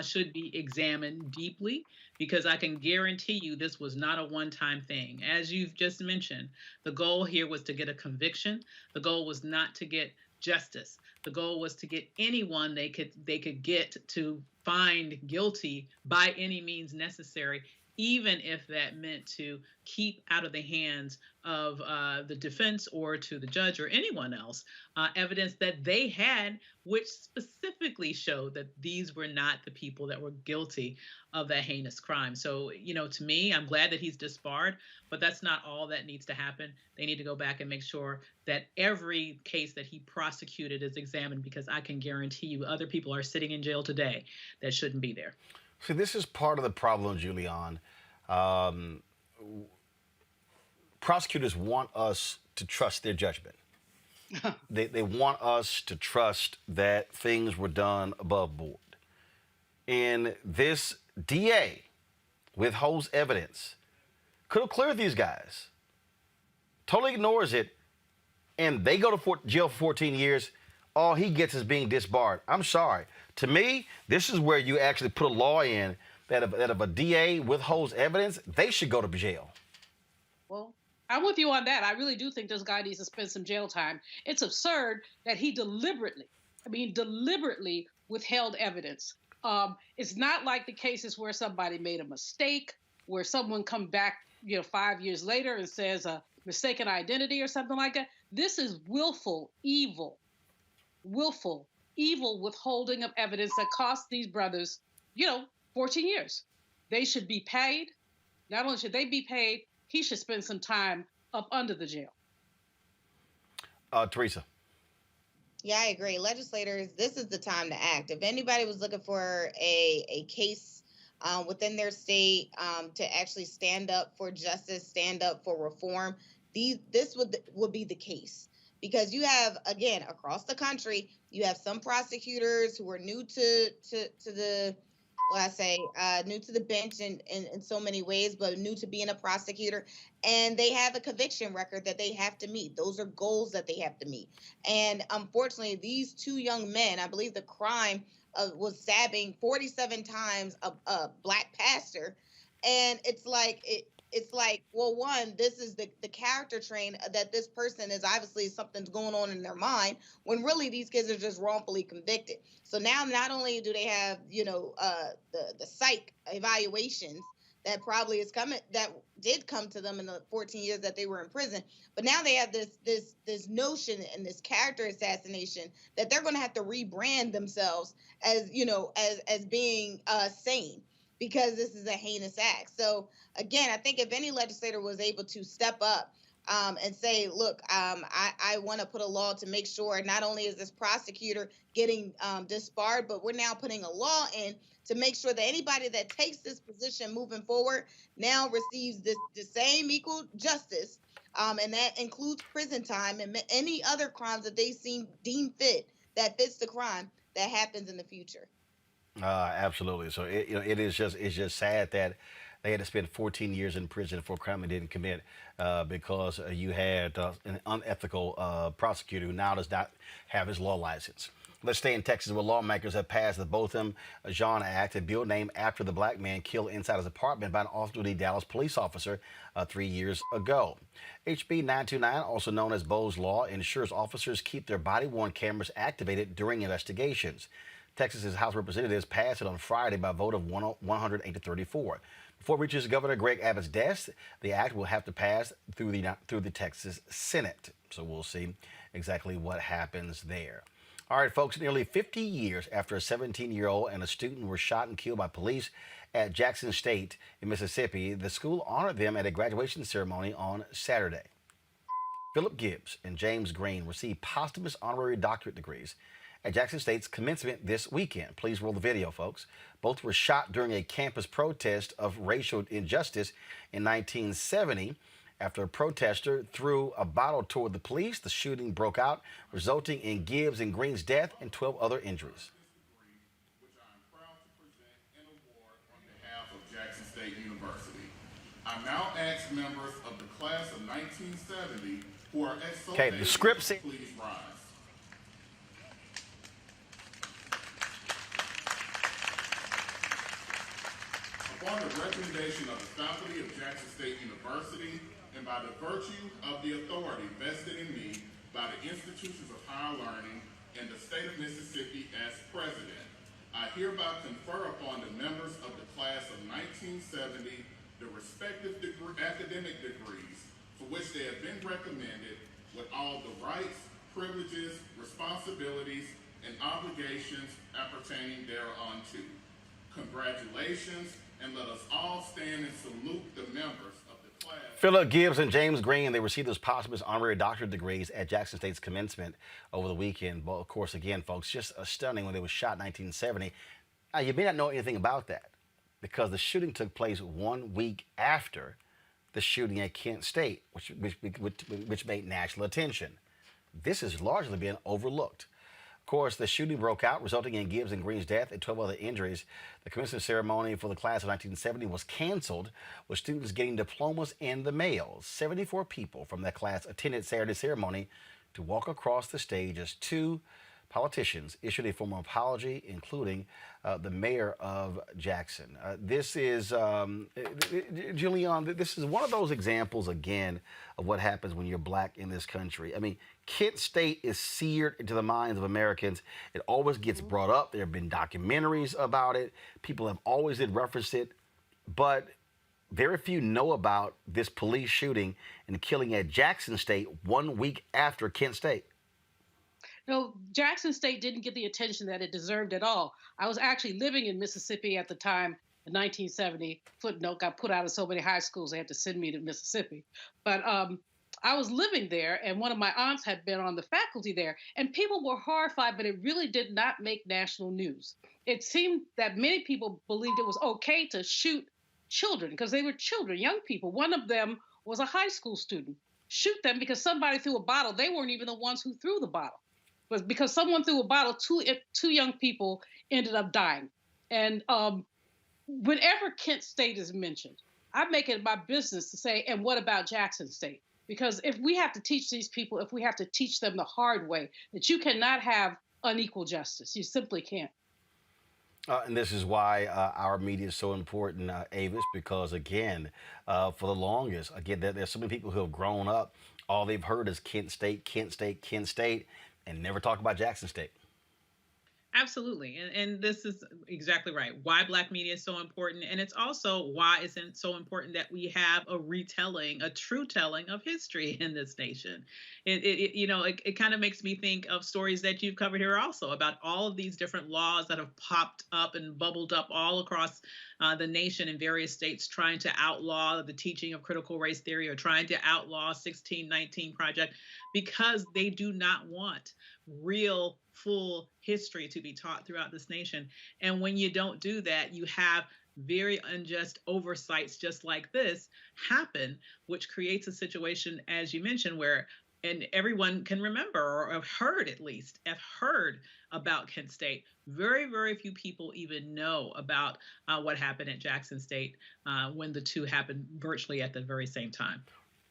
should be examined deeply, because I can guarantee you this was not a one-time thing. As you've just mentioned, the goal here was to get a conviction. The goal was not to get justice. The goal was to get anyone they could get to find guilty by any means necessary, even if that meant to keep out of the hands of the defense or to the judge or anyone else evidence that they had, which specifically showed that these were not the people that were guilty of that heinous crime. So, to me, I'm glad that he's disbarred, but that's not all that needs to happen. They need to go back and make sure that every case that he prosecuted is examined, because I can guarantee you other people are sitting in jail today that shouldn't be there. See, this is part of the problem, Julian. Prosecutors want us to trust their judgment. They want us to trust that things were done above board. And this DA withholds evidence. Could have cleared these guys. Totally ignores it. And they go to jail for 14 years. All he gets is being disbarred. I'm sorry. To me, this is where you actually put a law in that if a DA withholds evidence, they should go to jail. Well, I'm with you on that. I really do think this guy needs to spend some jail time. It's absurd that he deliberately withheld evidence. It's not like the cases where somebody made a mistake, where someone come back, 5 years later and says a mistaken identity or something like that. This is willful, evil withholding of evidence that cost these brothers, 14 years. They should be paid. Not only should they be paid, he should spend some time up under the jail. Teresa. Yeah, I agree. Legislators, this is the time to act. If anybody was looking for a case within their state to actually stand up for justice, stand up for reform, this would be the case. Because you have, again, across the country, you have some prosecutors who are new to the, new to the bench in so many ways, but new to being a prosecutor. And they have a conviction record that they have to meet. Those are goals that they have to meet. And unfortunately, these 2 young men, I believe the crime was stabbing 47 times a black pastor. And it's like, well, one, this is the character train that this person is obviously something's going on in their mind, when really these kids are just wrongfully convicted. So now not only do they have, the psych evaluations that probably did come to them in the 14 years that they were in prison, but now they have this notion and this character assassination that they're going to have to rebrand themselves as, as being sane, because this is a heinous act. So again, I think if any legislator was able to step up and say, look, I want to put a law to make sure not only is this prosecutor getting disbarred, but we're now putting a law in to make sure that anybody that takes this position moving forward now receives the same equal justice, and that includes prison time and any other crimes that they deem fit that fits the crime that happens in the future. Absolutely. So it's just sad that they had to spend 14 years in prison for a crime they didn't commit because you had an unethical prosecutor who now does not have his law license. Let's stay in Texas, where lawmakers have passed the Botham Jean Act, a bill named after the black man killed inside his apartment by an off-duty Dallas police officer 3 years ago. HB 929, also known as Bo's Law, ensures officers keep their body-worn cameras activated during investigations. Texas's House of Representatives passed it on Friday by a vote of 108 to 34. Before it reaches Governor Greg Abbott's desk, the act will have to pass through the Texas Senate. So we'll see exactly what happens there. All right, folks, nearly 50 years after a 17-year-old and a student were shot and killed by police at Jackson State in Mississippi, the school honored them at a graduation ceremony on Saturday. Philip Gibbs and James Green received posthumous honorary doctorate degrees at Jackson State's commencement this weekend. Please roll the video, folks. Both were shot during a campus protest of racial injustice in 1970. After a protester threw a bottle toward the police, the shooting broke out, resulting in Gibbs and Green's death and 12 other injuries. Jackson State University. I now ask members of the class of 1970 who are Okay, the script says, please rise. Upon the recommendation of the faculty of Jackson State University and by the virtue of the authority vested in me by the institutions of higher learning and the state of Mississippi as president, I hereby confer upon the members of the class of 1970 the respective academic degrees for which they have been recommended with all the rights, privileges, responsibilities, and obligations appertaining thereunto. Congratulations, and let us all stand and salute the members of the class. Philip Gibbs and James Green, they received those posthumous honorary doctorate degrees at Jackson State's commencement over the weekend. But of course, again, folks, just stunning when they were shot in 1970. Now, you may not know anything about that because the shooting took place 1 week after the shooting at Kent State, which made national attention. This has largely been overlooked. Of course, the shooting broke out, resulting in Gibbs and Green's death and 12 other injuries. The commencement ceremony for the class of 1970 was canceled, with students getting diplomas in the mail. 74 people from that class attended Saturday's ceremony to walk across the stage as two politicians issued a formal apology, including the mayor of Jackson. This is, Julian, this is one of those examples, again, of what happens when you're black in this country. I mean, Kent State is seared into the minds of Americans. It always gets brought up. There have been documentaries about it. People have always referenced it. But very few know about this police shooting and killing at Jackson State 1 week after Kent State. No, Jackson State didn't get the attention that it deserved at all. I was actually living in Mississippi at the time, in 1970. Footnote, got put out of so many high schools, they had to send me to Mississippi. But I was living there, and one of my aunts had been on the faculty there, and people were horrified, but it really did not make national news. It seemed that many people believed it was okay to shoot children because they were children, young people. One of them was a high school student. Shoot them because somebody threw a bottle. They weren't even the ones who threw the bottle. But because someone threw a bottle, two young people ended up dying. And whenever Kent State is mentioned, I make it my business to say, and what about Jackson State? Because if we have to teach these people, if we have to teach them the hard way, that you cannot have unequal justice. You simply can't. And this is why our media is so important, Avis, because, again, for the longest, again, there's so many people who have grown up, all they've heard is Kent State, Kent State, Kent State, and never talk about Jackson State. Absolutely. And this is exactly right. Why Black media is so important. And it's also why it's so important that we have a retelling, a true telling of history in this nation. It kind of makes me think of stories that you've covered here also about all of these different laws that have popped up and bubbled up all across the nation in various states trying to outlaw the teaching of critical race theory or trying to outlaw 1619 Project because they do not want real full history to be taught throughout this nation. And when you don't do that, you have very unjust oversights just like this happen, which creates a situation, as you mentioned, where and everyone can remember or have heard, at least have heard about Kent State. Very, very few people even know about what happened at Jackson State when the two happened virtually at the very same time.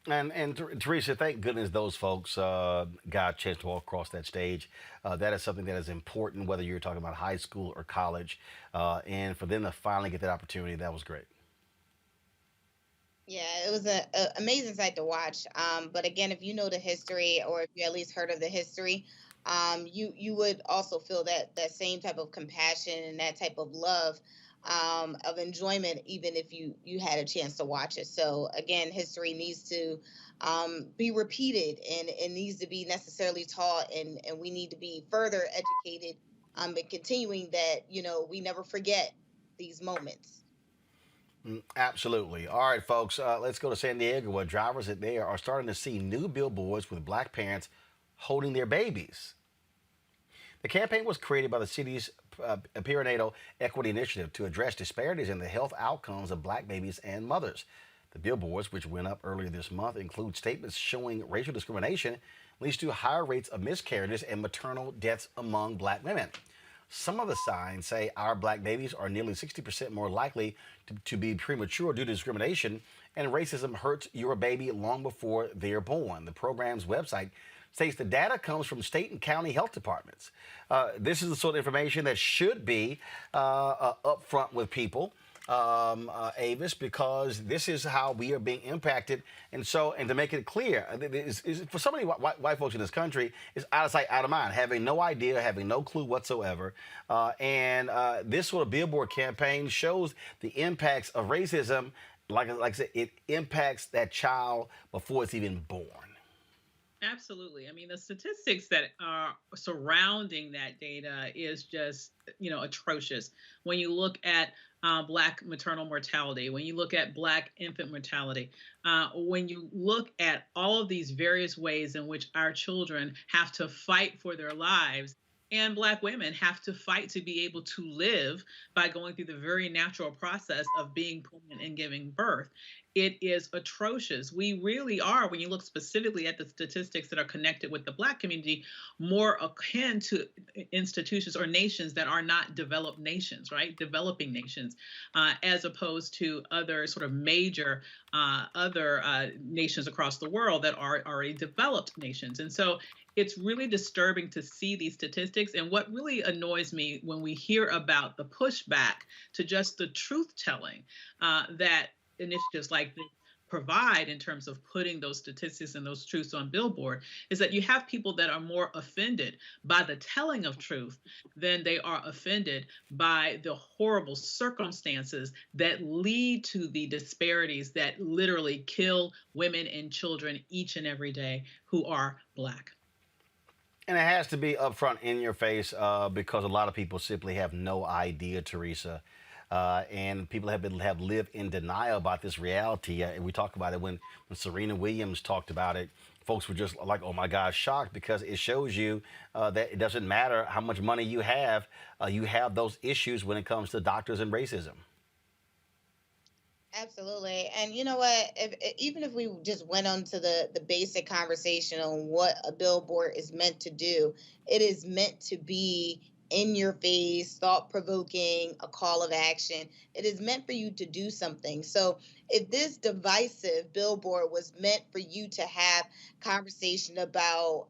And Teresa, thank goodness those folks got a chance to walk across that stage. That is something that is important, whether you're talking about high school or college. And for them to finally get that opportunity, that was great. Yeah, it was an amazing sight to watch. But again, if you know the history, or if you at least heard of the history, you would also feel that same type of compassion and that type of love, of enjoyment, even if you had a chance to watch it. So again, history needs to be repeated, and it needs to be necessarily taught, and we need to be further educated, and continuing that, we never forget these moments. Absolutely. All right, folks, let's go to San Diego, where drivers there are starting to see new billboards with black parents holding their babies. The campaign was created by the city's Perinatal Equity Initiative to address disparities in the health outcomes of black babies and mothers. The billboards, which went up earlier this month, include statements showing racial discrimination leads to higher rates of miscarriages and maternal deaths among black women. Some of the signs say our black babies are nearly 60% more likely to be premature due to discrimination, and racism hurts your baby long before they're born. The program's website states the data comes from state and county health departments. This is the sort of information that should be upfront with people, Avis, because this is how we are being impacted. And to make it clear, for so many white folks in this country, it's out of sight, out of mind, having no idea, having no clue whatsoever. This sort of billboard campaign shows the impacts of racism. Like I said, it impacts that child before it's even born. Absolutely. I mean, the statistics that are surrounding that data is just, atrocious. When you look at Black maternal mortality, when you look at Black infant mortality, when you look at all of these various ways in which our children have to fight for their lives, and Black women have to fight to be able to live by going through the very natural process of being pregnant and giving birth. It is atrocious. We really are, when you look specifically at the statistics that are connected with the Black community, more akin to institutions or nations that are not developed nations, right? Developing nations, as opposed to other sort of major other nations across the world that are already developed nations. And so it's really disturbing to see these statistics. And what really annoys me when we hear about the pushback to just the truth telling that initiatives like this provide in terms of putting those statistics and those truths on billboard, is that you have people that are more offended by the telling of truth than they are offended by the horrible circumstances that lead to the disparities that literally kill women and children each and every day who are Black. And it has to be upfront in your face because a lot of people simply have no idea, Teresa. And people have lived in denial about this reality. And we talked about it when Serena Williams talked about it. Folks were just like, oh my God, shocked, because it shows you that it doesn't matter how much money you have those issues when it comes to doctors and racism. Absolutely. And you know what? Even if we just went on to the basic conversation on what a billboard is meant to do, it is meant to be in your face, thought-provoking, a call of action. It is meant for you to do something. So if this divisive billboard was meant for you to have conversation about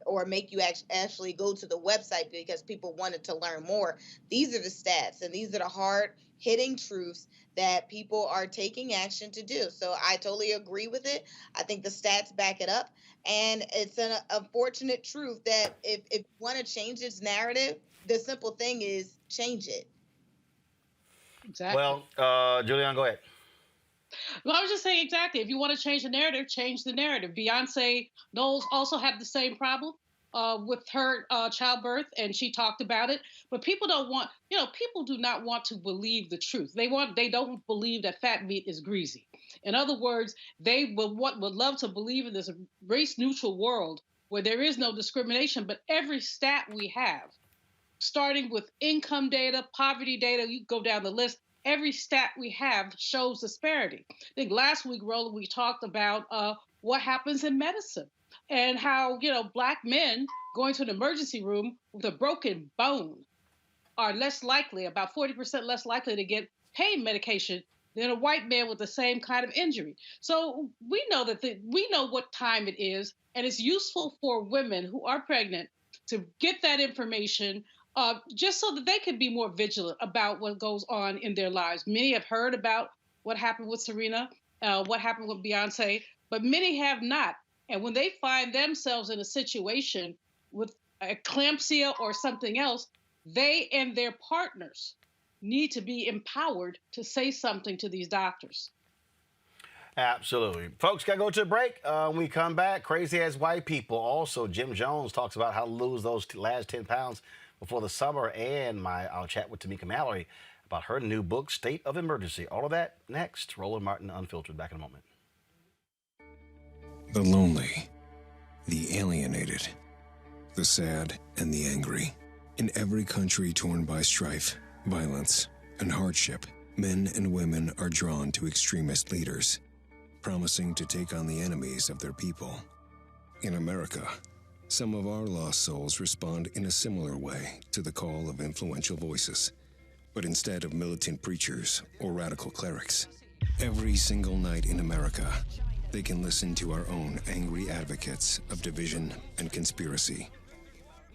or make you actually go to the website because people wanted to learn more, these are the stats, and these are the hard-hitting truths that people are taking action to do. So I totally agree with it. I think the stats back it up. And it's an unfortunate truth that if you want to change its narrative, the simple thing is change it. Exactly. Well, Julian, go ahead. Well, I was just saying, exactly. If you want to change the narrative, change the narrative. Beyonce Knowles also had the same problem with her childbirth, and she talked about it. But people don't want, people do not want to believe the truth. They don't believe that fat meat is greasy. In other words, they would love to believe in this race-neutral world where there is no discrimination, but every stat we have, starting with income data, poverty data, you go down the list, every stat we have shows disparity. I think last week, Roland, we talked about what happens in medicine and how, Black men going to an emergency room with a broken bone are less likely, about 40% less likely to get pain medication than a white man with the same kind of injury. So we know we know what time it is, and it's useful for women who are pregnant to get that information just so that they can be more vigilant about what goes on in their lives. Many have heard about what happened with Serena, what happened with Beyonce, but many have not. And when they find themselves in a situation with eclampsia or something else, they and their partners need to be empowered to say something to these doctors. Absolutely. Folks, got to go to a break. When we come back, crazy as white people. Also, Jim Jones talks about how to lose those last 10 pounds before the summer. And I'll chat with Tamika Mallory about her new book, State of Emergency. All of that next. Roland Martin Unfiltered. Back in a moment. The lonely, the alienated, the sad, and the angry. In every country torn by strife, violence, and hardship, men and women are drawn to extremist leaders, promising to take on the enemies of their people. In America, some of our lost souls respond in a similar way to the call of influential voices. But instead of militant preachers or radical clerics, every single night in America, they can listen to our own angry advocates of division and conspiracy.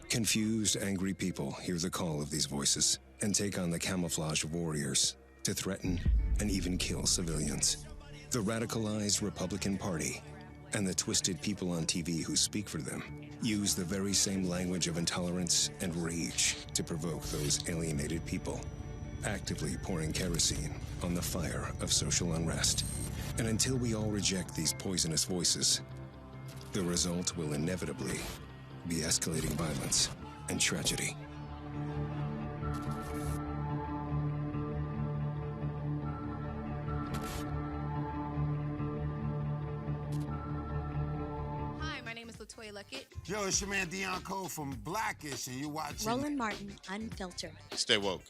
Confused, angry people hear the call of these voices and take on the camouflage of warriors to threaten and even kill civilians. The radicalized Republican Party and the twisted people on TV who speak for them use the very same language of intolerance and rage to provoke those alienated people, actively pouring kerosene on the fire of social unrest. And until we all reject these poisonous voices, the result will inevitably be escalating violence and tragedy. Hi, my name is LaToya Luckett. Yo, it's your man Dion Cole from Blackish, and you're watching Roland Martin Unfiltered. Stay woke.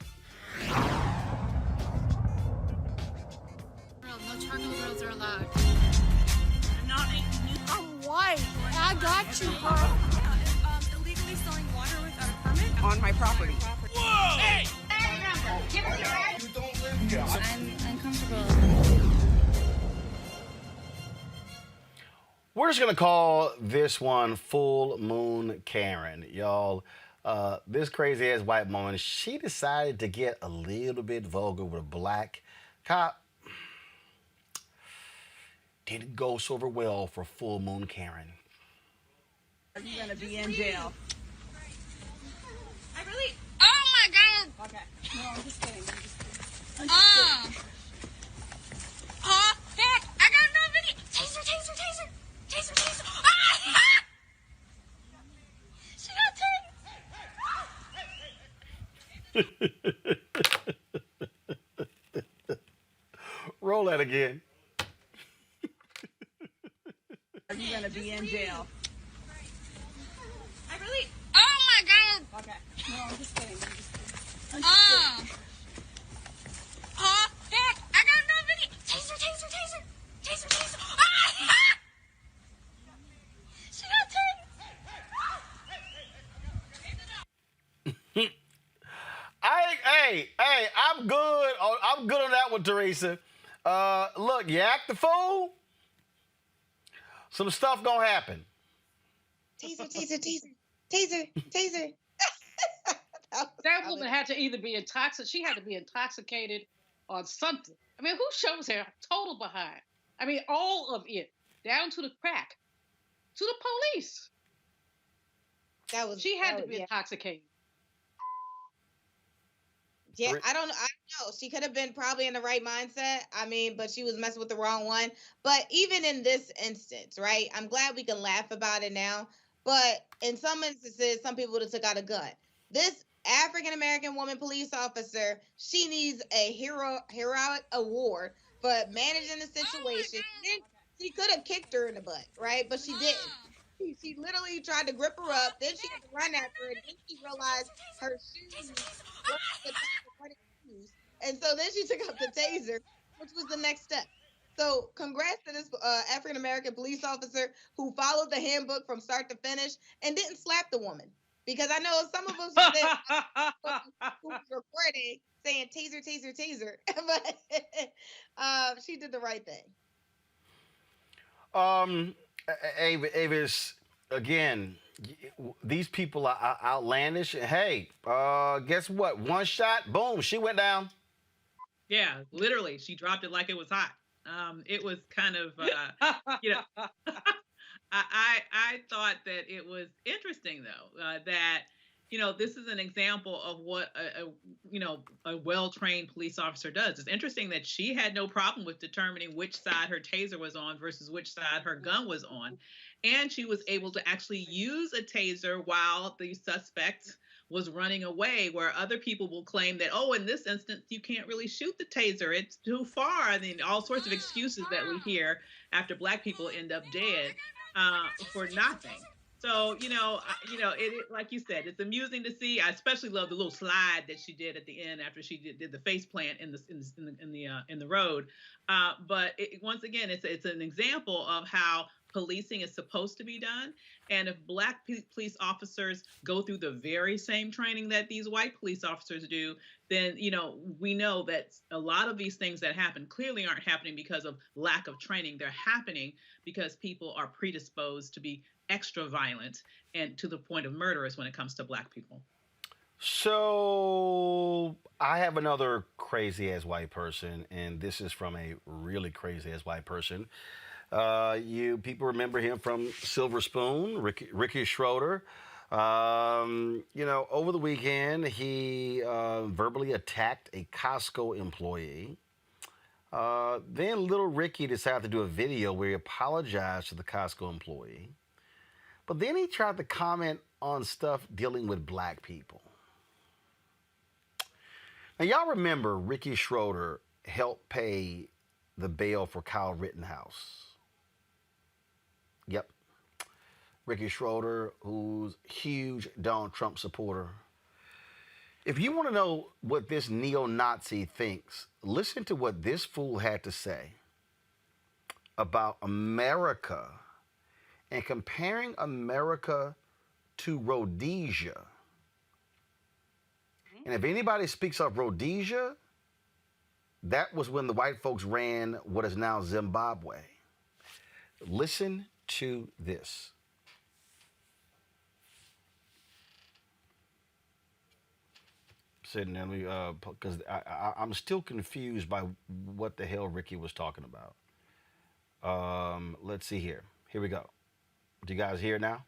No charcoal grills are allowed. I'm white. I got you, bro. Illegally selling water without a permit On my property. Whoa! Hey! You don't live here. I'm uncomfortable. We're just going to call this one Full Moon Karen. Y'all, this crazy-ass white woman, she decided to get a little bit vulgar with a black cop. Didn't go so over well for Full Moon Karen. Are you going to be in jail? I really... Oh, my God! Okay. No, I'm just kidding. Oh, heck! I got another video! Taser, taser, taser! Taser, taser! Ah! She got tased! Roll that again. Are you going to be in jail? I really... Oh, my God! Okay. No, I'm just kidding. Oh, heck! I got another video! Taser, taser, taser! Taser, taser! Ah! She got tased! Hey, I'm good. I'm good on that one, Teresa. Look, you act the fool, some stuff gonna happen. Taser, taser, taser, taser, taser. That woman had to either be intoxicated. She had to be intoxicated on something. I mean, who shows her total behind? I mean, all of it, down to the crack, to the police. She had to be intoxicated. Yeah, I don't know. She could have been probably in the right mindset. I mean, but she was messing with the wrong one. But even in this instance, right? I'm glad we can laugh about it now. But in some instances, some people would have took out a gun. This African-American woman police officer, she needs a heroic award for managing the situation. She could have kicked her in the butt, right? But she didn't. She literally tried to grip her up. Then she had to run after her. Then she realized her shoes weren't the type of running shoes. And so then she took out the taser, which was the next step. So congrats to this African American police officer who followed the handbook from start to finish and didn't slap the woman. Because I know some of us who was recording saying taser, taser, taser, but she did the right thing. Avis, again, these people are outlandish. Hey, guess what? One shot, boom, she went down. Yeah, literally, she dropped it like it was hot. It was kind of, I thought that it was interesting though, that, this is an example of what a well-trained police officer does. It's interesting that she had no problem with determining which side her taser was on versus which side her gun was on. And she was able to actually use a taser while the suspect was running away, where other people will claim that, oh, in this instance, you can't really shoot the taser. It's too far. I mean, all sorts of excuses that we hear after Black people end up dead for nothing. So, it like you said, it's amusing to see. I especially love the little slide that she did at the end after she did the face plant in the road. But once again, it's an example of how policing is supposed to be done. And if Black police officers go through the very same training that these white police officers do, then, we know that a lot of these things that happen clearly aren't happening because of lack of training. They're happening because people are predisposed to be extra violent and to the point of murderous when it comes to Black people. So I have another crazy ass white person, and this is from a really crazy ass white person. You people remember him from Silver Spoon, Ricky Schroeder. Over the weekend, he verbally attacked a Costco employee. Then little Ricky decided to do a video where he apologized to the Costco employee. But then he tried to comment on stuff dealing with Black people. Now, y'all remember Ricky Schroeder helped pay the bail for Kyle Rittenhouse. Yep. Ricky Schroeder, who's a huge Donald Trump supporter. If you want to know what this neo-Nazi thinks, listen to what this fool had to say about America and comparing America to Rhodesia. And if anybody speaks of Rhodesia, that was when the white folks ran what is now Zimbabwe. Listen to this. Sitting there, because I'm still confused by what the hell Ricky was talking about. Let's see here. Here we go. Do you guys hear now?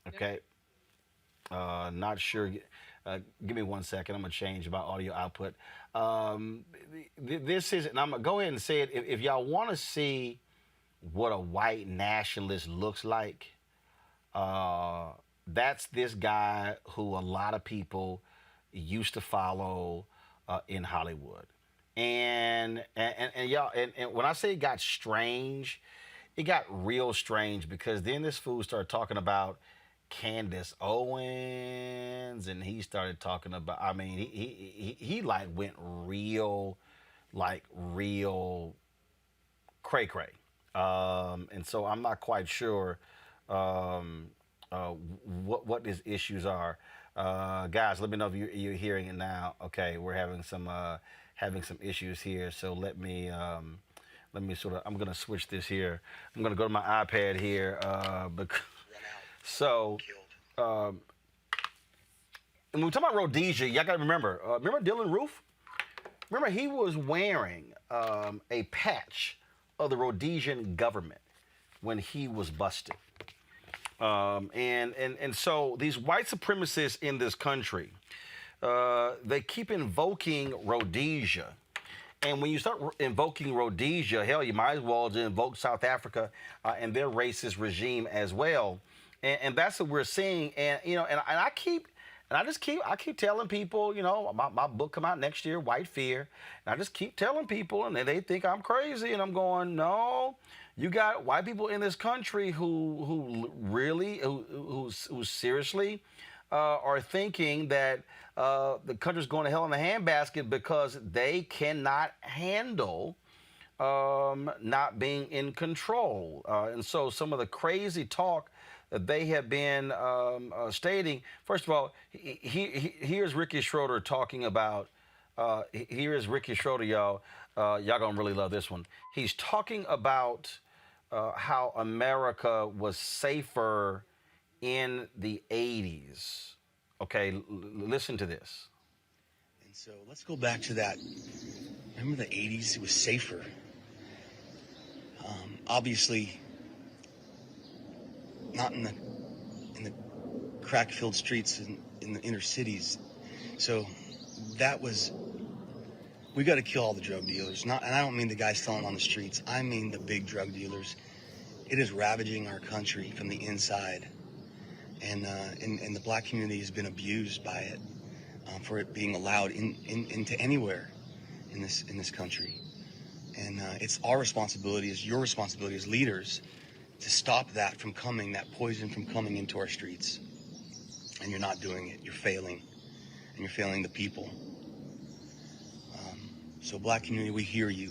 Okay. Not sure. Give me 1 second. I'm going to change my audio output. This is, and I'm going to go ahead and say it. If y'all want to see what a white nationalist looks like, that's this guy who a lot of people used to follow in Hollywood. And y'all, and when I say it got strange, it got real strange, because then this fool started talking about Candace Owens, and he started talking about, I mean, he like went real cray cray. And so I'm not quite sure what his issues are. Guys, let me know if you're hearing it now. Okay, we're having some issues here, so let me sort of, I'm gonna switch this here. I'm gonna go to my iPad here, so and when we talk about Rhodesia, y'all gotta remember Dylan Roof? Remember, he was wearing a patch of the Rhodesian government when he was busted. And so these white supremacists in this country, they keep invoking Rhodesia. And when you start invoking Rhodesia, hell, you might as well invoke South Africa and their racist regime as well. And that's what we're seeing. And I keep telling people, my book come out next year, White Fear. And I just keep telling people, and they think I'm crazy. And I'm going, no, You got white people in this country who seriously are thinking that the country's going to hell in a handbasket because they cannot handle not being in control. And so some of the crazy talk that they have been stating, first of all, here's Ricky Schroeder talking about, here is Ricky Schroeder, y'all. Y'all gonna really love this one. He's talking about how America was safer in the 80s. Okay, listen to this. And so let's go back to that. Remember the 80s? It was safer. Obviously, not in the crack-filled streets in the inner cities. So that was, we got to kill all the drug dealers. And I don't mean the guys selling on the streets. I mean the big drug dealers. It is ravaging our country from the inside, and the black community has been abused by it for it being allowed into anywhere in this country. And it's our responsibility, it's your responsibility as leaders, to stop that from coming, that poison from coming into our streets. And you're not doing it. You're failing, and you're failing the people. So, black community, we hear you.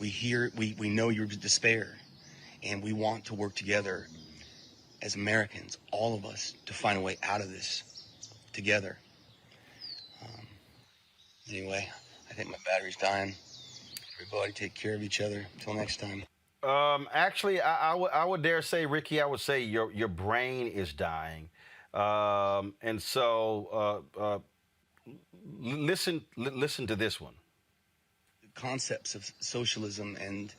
We know your despair, and we want to work together as Americans, all of us, to find a way out of this together. Anyway, I think my battery's dying. Everybody take care of each other. Until next time. Actually, I would dare say, Ricky, I would say your brain is dying. And so listen to this one. The concepts of socialism and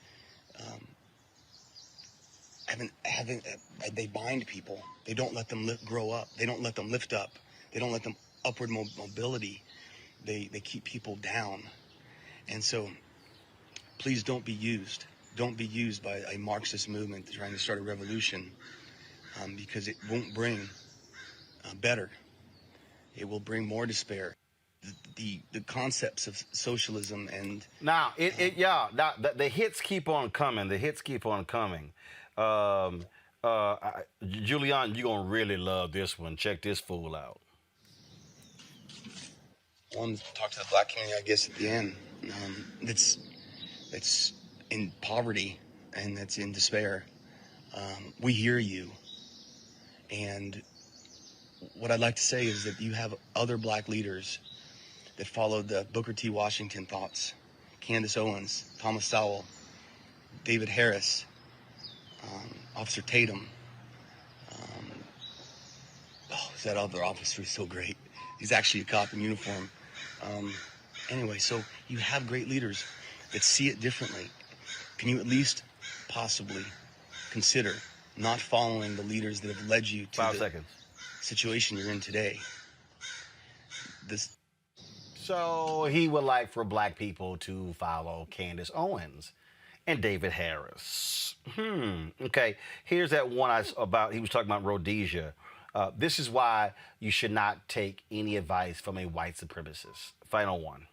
they bind people. They don't let them grow up. They don't let them lift up. They don't let them upward mobility. They keep people down. And so please don't be used. Don't be used by a Marxist movement trying to start a revolution, because it won't bring better. It will bring more despair. The concepts of socialism and now the hits keep on coming. The hits keep on coming. Julian, you're gonna really love this one. Check this fool out. I wanted to talk to the black community, I guess, at the end. That's in poverty and that's in despair. We hear you. And what I'd like to say is that you have other black leaders that followed the Booker T. Washington thoughts. Candace Owens, Thomas Sowell, David Harris, Officer Tatum. That other officer is so great. He's actually a cop in uniform. Anyway, so you have great leaders that see it differently. Can you at least possibly consider not following the leaders that have led you to 5 seconds. Situation you're in today? So he would like for black people to follow Candace Owens and David Harris. Okay, here's that one he was talking about Rhodesia. This is why you should not take any advice from a white supremacist. Final one.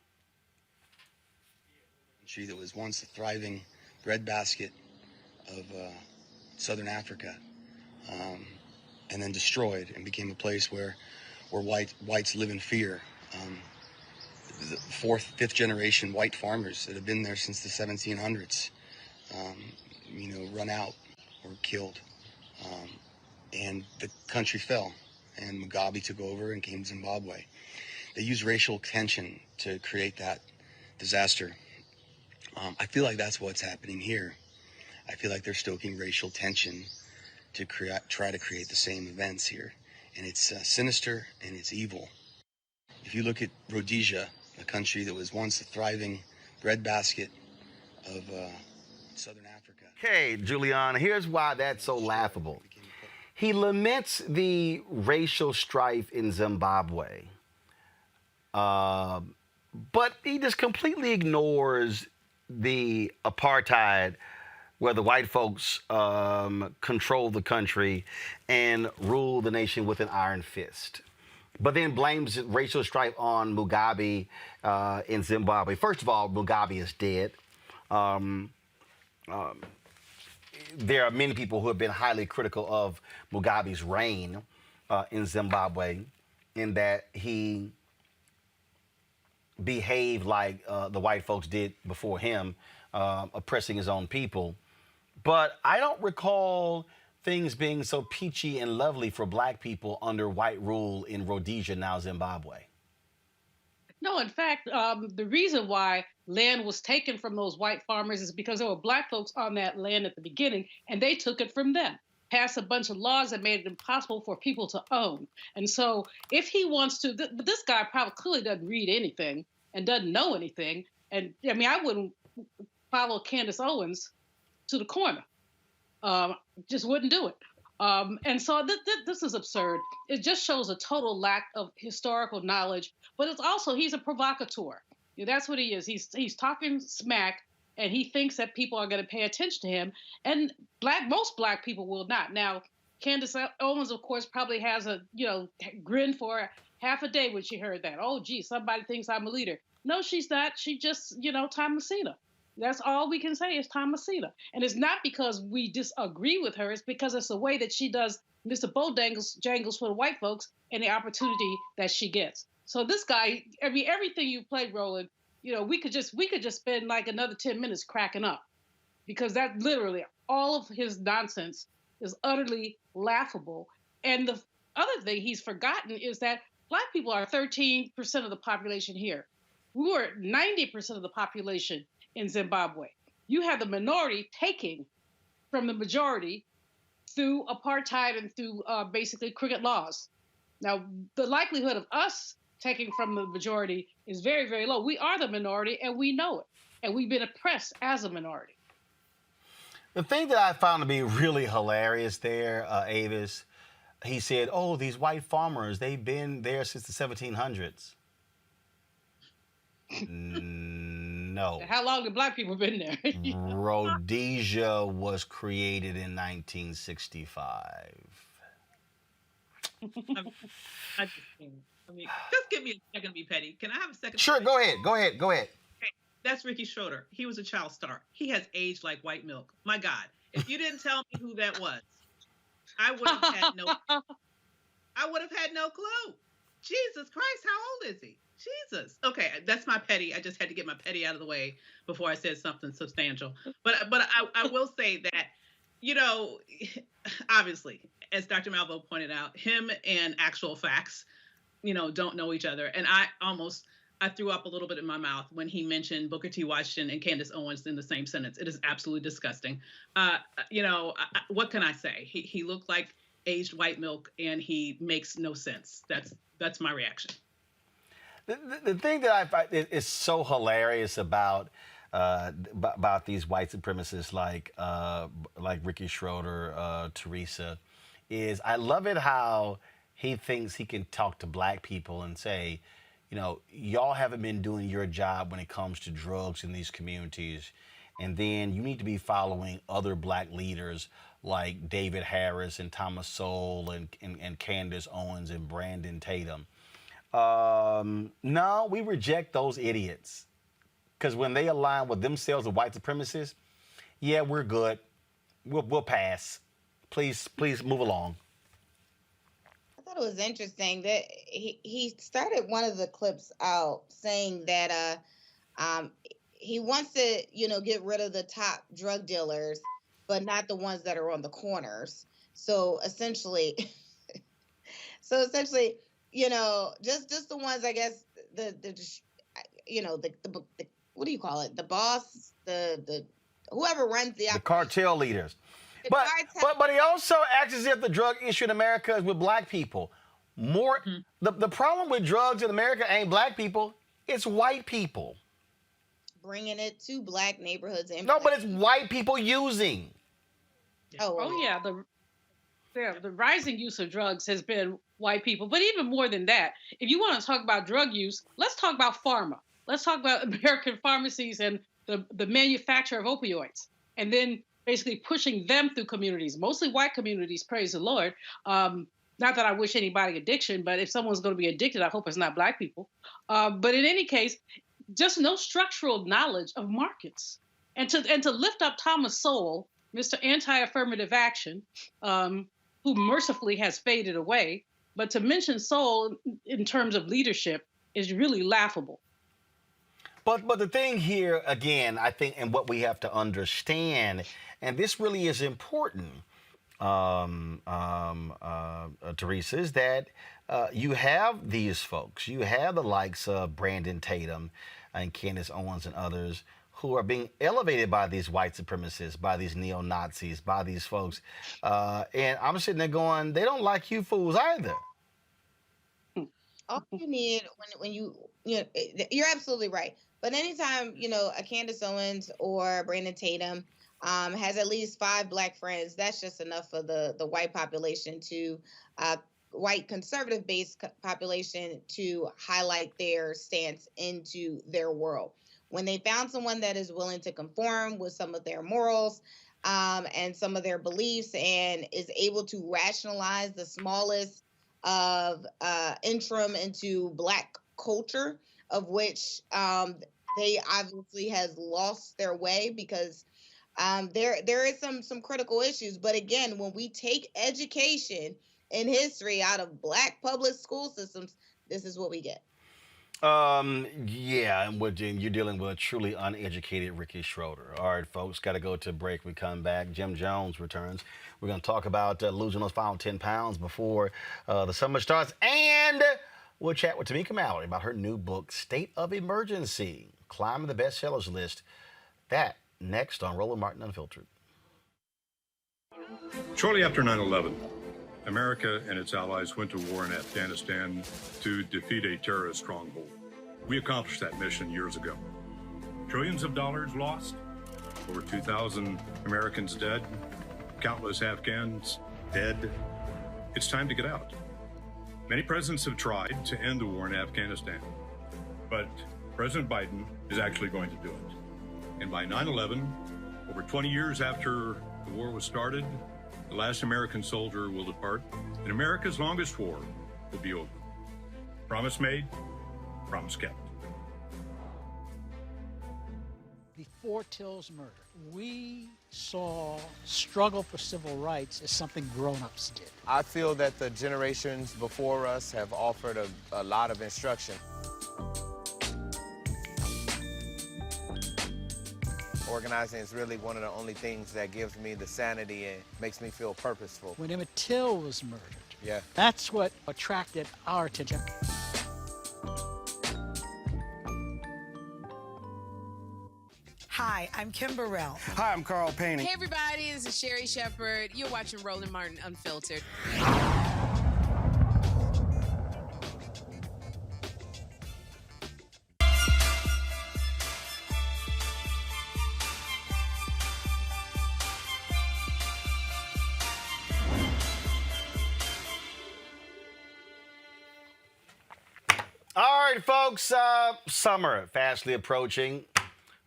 Country that was once a thriving breadbasket of Southern Africa, and then destroyed and became a place where whites live in fear. The fourth, fifth generation white farmers that have been there since the 1700s, run out or killed. And the country fell, and Mugabe took over and came to Zimbabwe. They used racial tension to create that disaster. I feel like that's what's happening here. I feel like they're stoking racial tension to try to create the same events here. And it's sinister and it's evil. If you look at Rhodesia, a country that was once a thriving breadbasket of Southern Africa. Okay, Julian, here's why that's so laughable. He laments the racial strife in Zimbabwe, but he just completely ignores the apartheid where the white folks control the country and rule the nation with an iron fist. But then blames racial strife on Mugabe in Zimbabwe. First of all, Mugabe is dead. there are many people who have been highly critical of Mugabe's reign in Zimbabwe, in that he behaved like the white folks did before him, oppressing his own people. But I don't recall things being so peachy and lovely for black people under white rule in Rhodesia, now Zimbabwe. No, in fact, the reason why land was taken from those white farmers is because there were black folks on that land at the beginning, and they took it from them. Passed a bunch of laws that made it impossible for people to own. And so if he wants to, but this guy probably clearly doesn't read anything and doesn't know anything. And I mean, I wouldn't follow Candace Owens to the corner. Just wouldn't do it. And so this is absurd. It just shows a total lack of historical knowledge, but it's also, he's a provocateur. You know, that's what he is. He's talking smack, and he thinks that people are going to pay attention to him. And most black people will not. Now, Candace Owens, of course, probably has a, grin for half a day when she heard that. Oh, gee, somebody thinks I'm a leader. No, she's not. She just, Thomasina. That's all we can say is Thomasina. And it's not because we disagree with her. It's because it's the way that she does Mr. Bojangles for the white folks and the opportunity that she gets. So this guy, I mean, everything you played, Roland, we could just spend like another 10 minutes cracking up, because that literally all of his nonsense is utterly laughable. And the other thing he's forgotten is that black people are 13% of the population here. We were 90% of the population in Zimbabwe. You have the minority taking from the majority through apartheid and through basically cricket laws. Now, the likelihood of us taking from the majority is very, very low. We are the minority, and we know it. And we've been oppressed as a minority. The thing that I found to be really hilarious there, Avis, he said, oh, these white farmers, they've been there since the 1700s. No. How long have black people been there? Rhodesia was created in 1965. I mean, just give me a second to be petty. Can I have a second? Sure, go ahead. Okay. That's Ricky Schroeder. He was a child star. He has aged like white milk. My God, if you didn't tell me who that was, I would have had no clue. Jesus Christ, how old is he? Jesus. Okay, that's my petty. I just had to get my petty out of the way before I said something substantial. But I will say that, obviously, as Dr. Malvo pointed out, him and actual facts, don't know each other. And I threw up a little bit in my mouth when he mentioned Booker T. Washington and Candace Owens in the same sentence. It is absolutely disgusting. What can I say? He looked like aged white milk, and he makes no sense. That's my reaction. The thing that I find is so hilarious about these white supremacists like Ricky Schroeder, Teresa, is I love it how he thinks he can talk to black people and say, y'all haven't been doing your job when it comes to drugs in these communities. And then you need to be following other black leaders like David Harris and Thomas Sowell and Candace Owens and Brandon Tatum. No, we reject those idiots. Because when they align with themselves with white supremacists, yeah, we're good. We'll pass. Please move along. I thought it was interesting that he started one of the clips out saying that he wants to, get rid of the top drug dealers, but not the ones that are on the corners. So essentially, just the ones, I guess, the what do you call it? The boss, the whoever runs the cartel leaders. But he also acts as if the drug issue in America is with black people. The problem with drugs in America ain't black people, it's white people. Bringing it to black neighborhoods. No, but it's white people using. Oh yeah. The rising use of drugs has been white people. But even more than that, if you want to talk about drug use, let's talk about pharma. Let's talk about American pharmacies and the manufacture of opioids. And then basically pushing them through communities, mostly white communities, praise the Lord. Not that I wish anybody addiction, but if someone's going to be addicted, I hope it's not black people. But in any case, just no structural knowledge of markets. And to lift up Thomas Sowell, Mr. Anti-Affirmative Action, who mercifully has faded away. But to mention Soul in terms of leadership is really laughable. But the thing here again, I think, and what we have to understand, and this really is important, Teresa, is that you have these folks, you have the likes of Brandon Tatum and Candace Owens and others who are being elevated by these white supremacists, by these neo-Nazis, by these folks. And I'm sitting there going, they don't like you fools either. All you need when you know, you're absolutely right. But anytime, you know, a Candace Owens or Brandon Tatum has at least 5 black friends, that's just enough for the white population to white conservative based population to highlight their stance into their world. When they found someone that is willing to conform with some of their morals and some of their beliefs and is able to rationalize the smallest of interim into black culture, of which they obviously has lost their way because there is some critical issues. But again, when we take education and history out of black public school systems, this is what we get. Yeah, and you're dealing with a truly uneducated Ricky Schroeder. All right, folks, got to go to a break. We come back. Jim Jones returns. We're going to talk about losing those final 10 pounds before the summer starts. And we'll chat with Tamika Mallory about her new book, State of Emergency, climbing the bestsellers list. That next on Roland Martin Unfiltered. Shortly after 9/11, America and its allies went to war in Afghanistan to defeat a terrorist stronghold. We accomplished that mission years ago. Trillions of dollars lost, over 2,000 Americans dead, countless Afghans dead. It's time to get out. Many presidents have tried to end the war in Afghanistan, but President Biden is actually going to do it. And by 9/11, over 20 years after the war was started, the last American soldier will depart, and America's longest war will be over. Promise made, promise kept. Before Till's murder, we saw struggle for civil rights as something grown-ups did. I feel that the generations before us have offered a lot of instruction. Organizing is really one of the only things that gives me the sanity and makes me feel purposeful. When Emmett Till was murdered, yeah, that's what attracted our attention. Hi, I'm Kim Burrell. Hi, I'm Carl Payne. Hey, everybody, this is Sherry Shepard. You're watching Roland Martin Unfiltered. All right, folks, summer fastly approaching.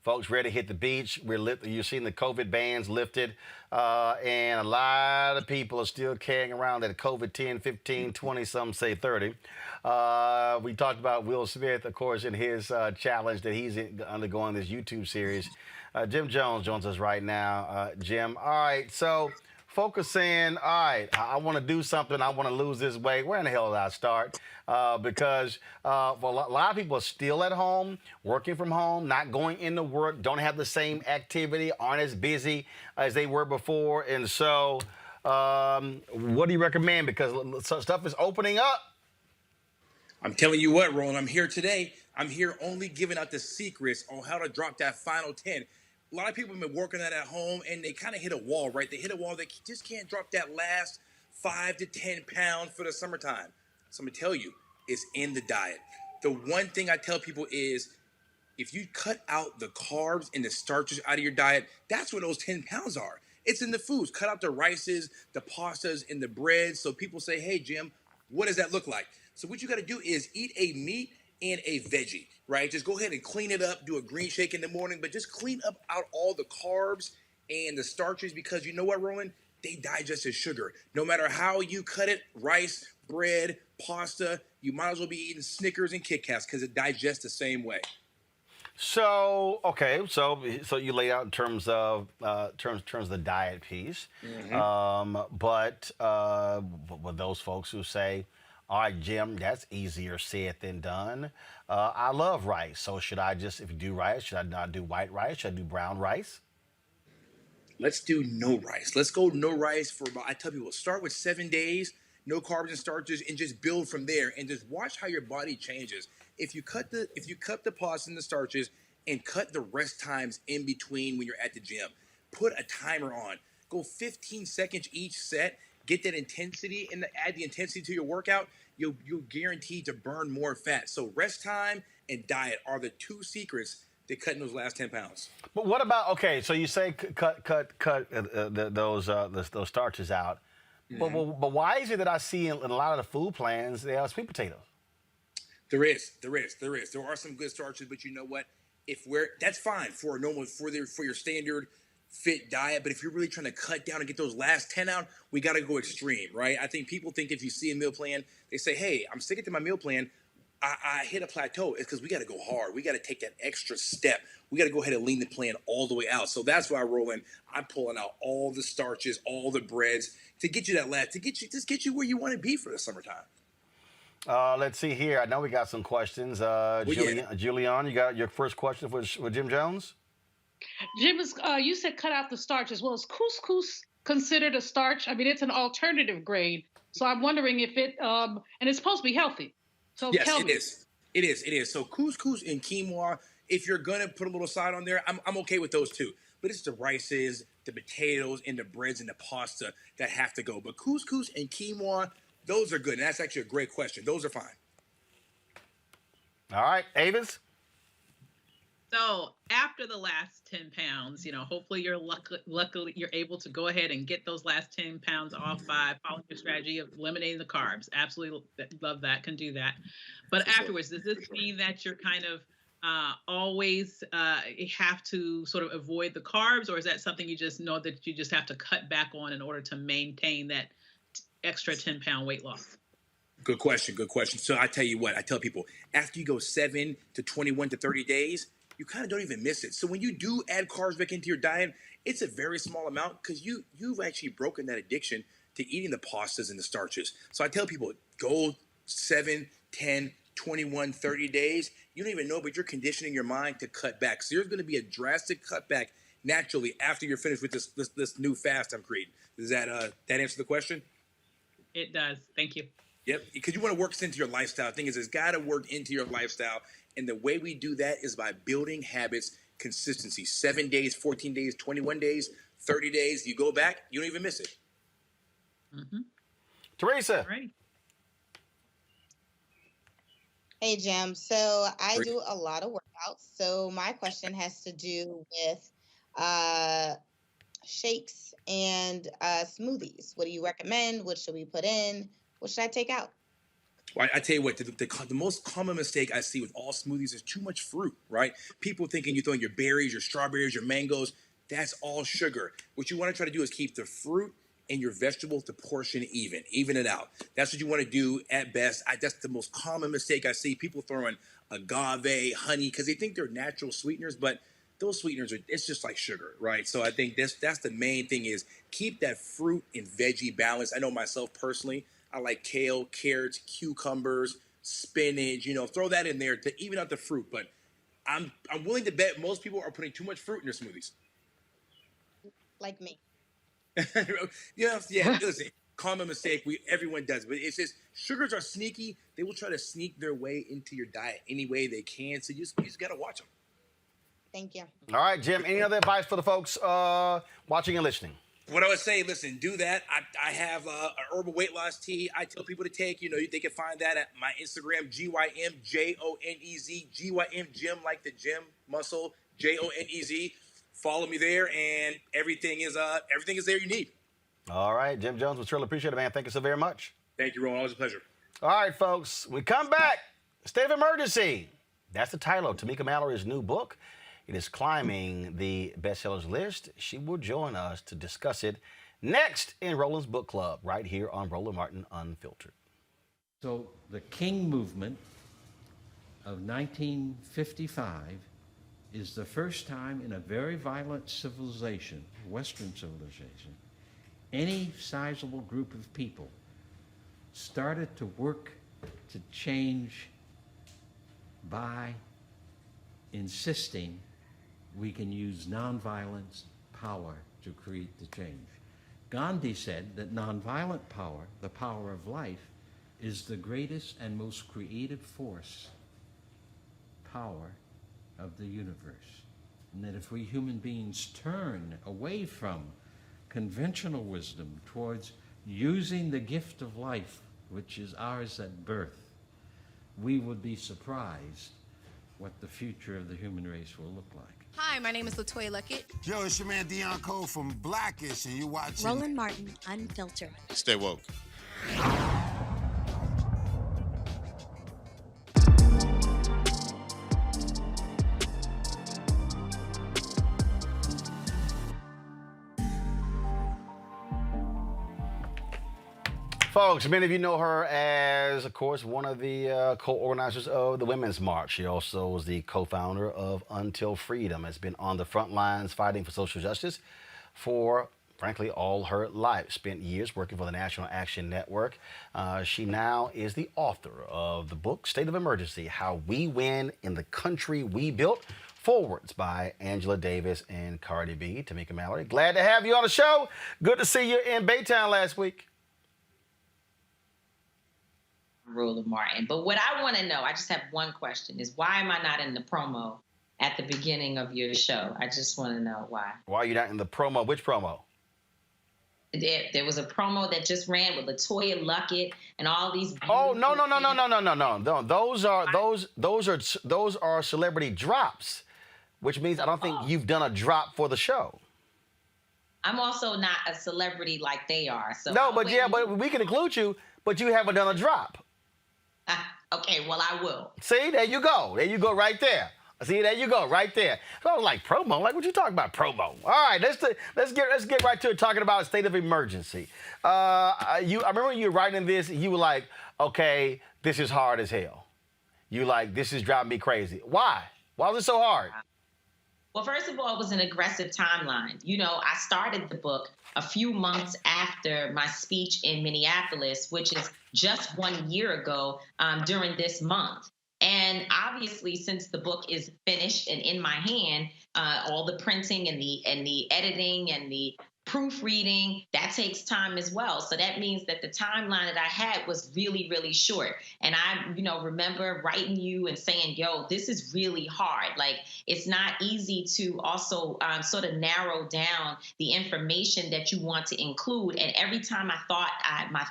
Folks ready to hit the beach. You're seeing the COVID bans lifted, and a lot of people are still carrying around that COVID 10, 15, 20, some say 30. We talked about Will Smith, of course, in his challenge that he's undergoing this YouTube series. Jim Jones joins us right now. Jim, all right, so focusing, all right, I want to do something. I want to lose this weight. Where in the hell did I start? Because a lot of people are still at home, working from home, not going into work, don't have the same activity, aren't as busy as they were before. And so what do you recommend? Because stuff is opening up. I'm telling you what, Roland, I'm here today. I'm here only giving out the secrets on how to drop that final 10. A lot of people have been working that at home, and they kind of hit a wall, right? They hit a wall. They just can't drop that last 5 to 10 pounds for the summertime. So I'm going to tell you, it's in the diet. The one thing I tell people is if you cut out the carbs and the starches out of your diet, that's where those 10 pounds are. It's in the foods. Cut out the rices, the pastas, and the breads. So people say, hey, Jim, what does that look like? So what you got to do is eat a meat and a veggie, right? Just go ahead and clean it up, do a green shake in the morning, but just clean up out all the carbs and the starches because you know what, Roland? They digest as sugar. No matter how you cut it, rice, bread, pasta, you might as well be eating Snickers and Kit Kats because it digests the same way. So okay, so you lay out in terms of terms of the diet piece, but with those folks who say, "All right, Jim, that's easier said than done." I love rice, so should I just, if you do rice, should I not do white rice? Should I do brown rice? Let's do no rice. Let's go no rice for about, I tell people, start with 7 days, no carbs and starches, and just build from there and just watch how your body changes. If you cut the pasta and the starches and cut the rest times in between when you're at the gym, put a timer on. Go 15 seconds each set, get that intensity and add the intensity to your workout, you'll guaranteed to burn more fat. So rest time and diet are the two secrets to cutting those last 10 pounds. But what about, okay? So you say those starches out, but why is it that I see in a lot of the food plans they have sweet potatoes? There is. There are some good starches, but you know what? That's fine for a normal for your standard fit diet. But if you're really trying to cut down and get those last 10 out, we got to go extreme, right? I think people think if you see a meal plan, they say, "Hey, I'm sticking to my meal plan. I hit a plateau." It's because we got to go hard. We got to take that extra step. We got to go ahead and lean the plan all the way out. So that's why I'm pulling out all the starches, all the breads to get you that last, to get you where you want to be for the summertime. Let's see here. I know we got some questions. Julian, you got your first question for Jim Jones? Jim, you said cut out the starch as well. Is couscous considered a starch? I mean, it's an alternative grain. So I'm wondering if and it's supposed to be healthy. So yes, tell me. It is. So couscous and quinoa, if you're going to put a little side on there, I'm okay with those too. But it's the rices, the potatoes, and the breads and the pasta that have to go. But couscous and quinoa, those are good. And that's actually a great question. Those are fine. All right, Avis? So after the last 10 pounds, hopefully you're luckily you're able to go ahead and get those last 10 pounds off by following your strategy of eliminating the carbs. Absolutely love that, can do that. But afterwards, does this mean that you're kind of always have to sort of avoid the carbs, or is that something you just know that you just have to cut back on in order to maintain that extra 10-pound weight loss? Good question. So I tell you what, I tell people, after you go 7 to 21 to 30 days, you kind of don't even miss it. So when you do add carbs back into your diet, it's a very small amount because you've actually broken that addiction to eating the pastas and the starches. So I tell people, go 7, 10, 21, 30 days. You don't even know, but you're conditioning your mind to cut back. So there's going to be a drastic cutback naturally after you're finished with this new fast I'm creating. Does that answer the question? It does. Thank you. Yep, because you want to work into your lifestyle. The thing is, it's got to work into your lifestyle. And the way we do that is by building habits, consistency. 7 days, 14 days, 21 days, 30 days. You go back, you don't even miss it. Teresa. Right. Hey, Jim. So I do a lot of workouts. So my question has to do with shakes and smoothies. What do you recommend? What should we put in? What should I take out? Well, I tell you what, the most common mistake I see with all smoothies is too much fruit, right? People thinking you're throwing your berries, your strawberries, your mangoes. That's all sugar. What you want to try to do is keep the fruit and your vegetables to portion even it out. That's what you want to do at best. That's the most common mistake I see. People throwing agave, honey, because they think they're natural sweeteners, but those sweeteners it's just like sugar, right? So I think that's the main thing is keep that fruit and veggie balance. I know myself personally, I like kale, carrots, cucumbers, spinach, throw that in there to even out the fruit. But I'm willing to bet most people are putting too much fruit in their smoothies. Like me. Listen, common mistake. Everyone does, but it's just sugars are sneaky. They will try to sneak their way into your diet any way they can. So you just got to watch them. Thank you. All right, Jim, any other advice for the folks watching and listening? What I would say, listen, do that. I have an herbal weight loss tea I tell people to take. They can find that at my Instagram, GYMJONEZ, GYM, Jim like the gym, muscle, JONEZ. Follow me there, and everything is there you need. All right, Jim Jones, we truly appreciate it, man. Thank you so very much. Thank you, Roland. Always a pleasure. All right, folks, we come back. State of emergency. That's the title of Tamika Mallory's new book. It is climbing the bestsellers list. She will join us to discuss it next in Roland's Book Club, right here on Roland Martin Unfiltered. So the King movement of 1955 is the first time in a very violent civilization, Western civilization, any sizable group of people started to work to change by insisting we can use nonviolence power to create the change. Gandhi said that nonviolent power, the power of life, is the greatest and most creative power of the universe. And that if we human beings turn away from conventional wisdom towards using the gift of life, which is ours at birth, we would be surprised what the future of the human race will look like. Hi, my name is LaToya Luckett. Yo, it's your man Dion Cole from Blackish, and you watching Roland Martin, Unfiltered. Stay woke. Folks, many of you know her as, of course, one of the co-organizers of the Women's March. She also was the co-founder of Until Freedom, has been on the front lines fighting for social justice for, frankly, all her life. Spent years working for the National Action Network. She now is the author of the book, State of Emergency, How We Win in the Country We Built. Forwards by Angela Davis and Cardi B. Tamika Mallory, glad to have you on the show. Good to see you in Baytown last week. Roland Martin. But what I want to know, I just have one question, is why am I not in the promo at the beginning of your show? I just want to know why. Why are you not in the promo? Which promo? There was a promo that just ran with LaToya Luckett and all these. Oh, no. Those are celebrity drops, which means I don't think you've done a drop for the show. I'm also not a celebrity like they are. So no, but we can include you, but you haven't done a drop. Okay, well, I will. See, there you go. There you go right there. See, there you go right there. So I was like, promo? Like, what you talking about, promo? All right, let's get right to it, talking about a state of emergency. I remember when you were writing this, you were like, okay, this is hard as hell. You like, this is driving me crazy. Why? Why was it so hard? Well, first of all, it was an aggressive timeline. You know, I started the book a few months after my speech in Minneapolis, which is just 1 year ago during this month. And obviously, since the book is finished and in my hand, all the printing and the editing and the proofreading, that takes time as well. So that means that the timeline that I had was really, really short. And I, remember writing you and saying, yo, this is really hard. Like, it's not easy to also sort of narrow down the information that you want to include. And every time I thought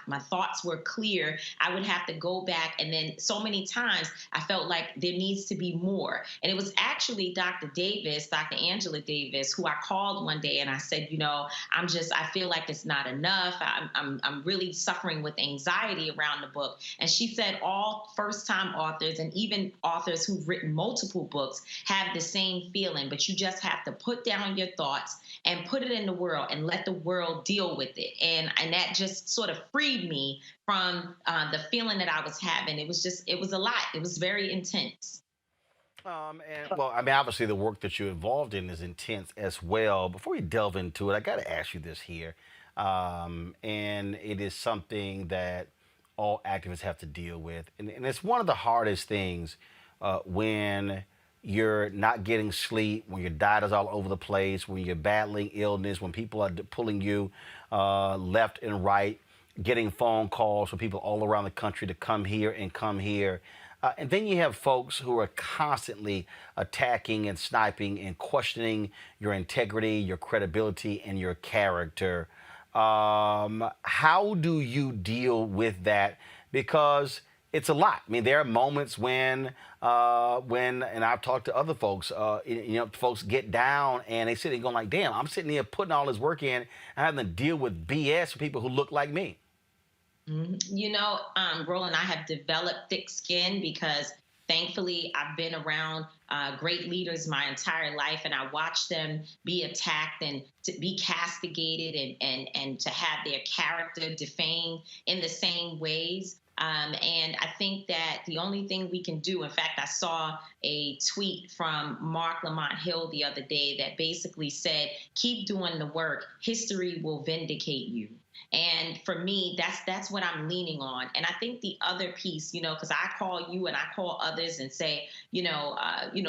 my thoughts were clear, I would have to go back. And then so many times I felt like there needs to be more. And it was actually Dr. Angela Davis, who I called one day and I said, I feel like it's not enough. I'm really suffering with anxiety around the book. And she said all first-time authors and even authors who've written multiple books have the same feeling, but you just have to put down your thoughts and put it in the world and let the world deal with it. And that just sort of freed me from the feeling that I was having. It was a lot. It was very intense. Obviously the work that you're involved in is intense as well. Before we delve into it, I got to ask you this here. And it is something that all activists have to deal with. And it's one of the hardest things when you're not getting sleep, when your diet is all over the place, when you're battling illness, when people are pulling you left and right, getting phone calls from people all around the country to come here and come here. And then you have folks who are constantly attacking and sniping and questioning your integrity, your credibility, and your character. How do you deal with that? Because it's a lot. I mean, there are moments when and I've talked to other folks, folks get down and they sit there going like, damn, I'm sitting here putting all this work in and having to deal with BS with people who look like me. Roland, I have developed thick skin because thankfully I've been around great leaders my entire life, and I watched them be attacked and to be castigated and to have their character defamed in the same ways. And I think that the only thing we can do, in fact, I saw a tweet from Mark Lamont Hill the other day that basically said, keep doing the work. History will vindicate you. And for me, that's what I'm leaning on. And I think the other piece, because I call you and I call others and say,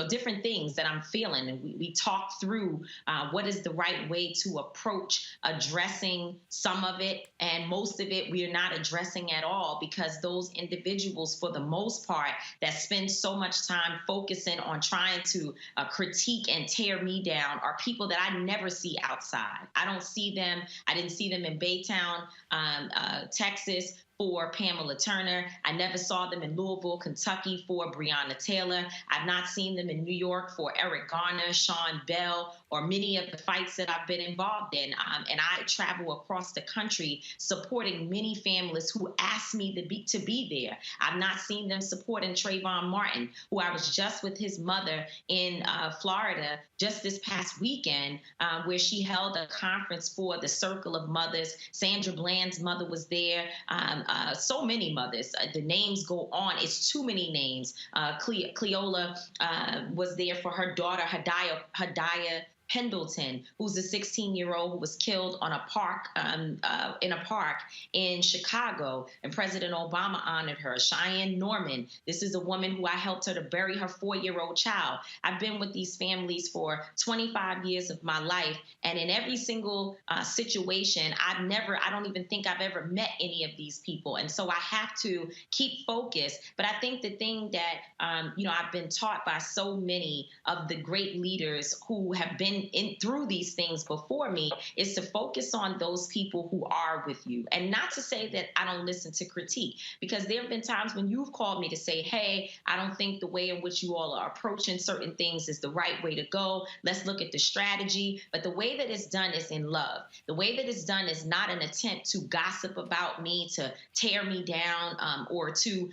different things that I'm feeling. And we talk through what is the right way to approach addressing some of it. And most of it we are not addressing at all, because those individuals, for the most part, that spend so much time focusing on trying to critique and tear me down are people that I never see outside. I don't see them. I didn't see them in Baytown, Texas, for Pamela Turner. I never saw them in Louisville, Kentucky for Breonna Taylor. I've not seen them in New York for Eric Garner, Sean Bell, or many of the fights that I've been involved in. And I travel across the country supporting many families who asked me to be there. I've not seen them supporting Trayvon Martin, who I was just with his mother in Florida just this past weekend, where she held a conference for the Circle of Mothers. Sandra Bland's mother was there. So many mothers. The names go on. It's too many names. Cleola was there for her daughter, Hadaya Pendleton, who's a 16-year-old who was killed on a park in a park in Chicago, and President Obama honored her. Cheyenne Norman, this is a woman who I helped her to bury her 4-year-old child. I've been with these families for 25 years of my life, and in every single situation, I don't even think I've ever met any of these people, and so I have to keep focused. But I think the thing that I've been taught by so many of the great leaders who have been through these things before me is to focus on those people who are with you. And not to say that I don't listen to critique, because there have been times when you've called me to say, hey, I don't think the way in which you all are approaching certain things is the right way to go. Let's look at the strategy. But the way that it's done is in love. The way that it's done is not an attempt to gossip about me, to tear me down, or to,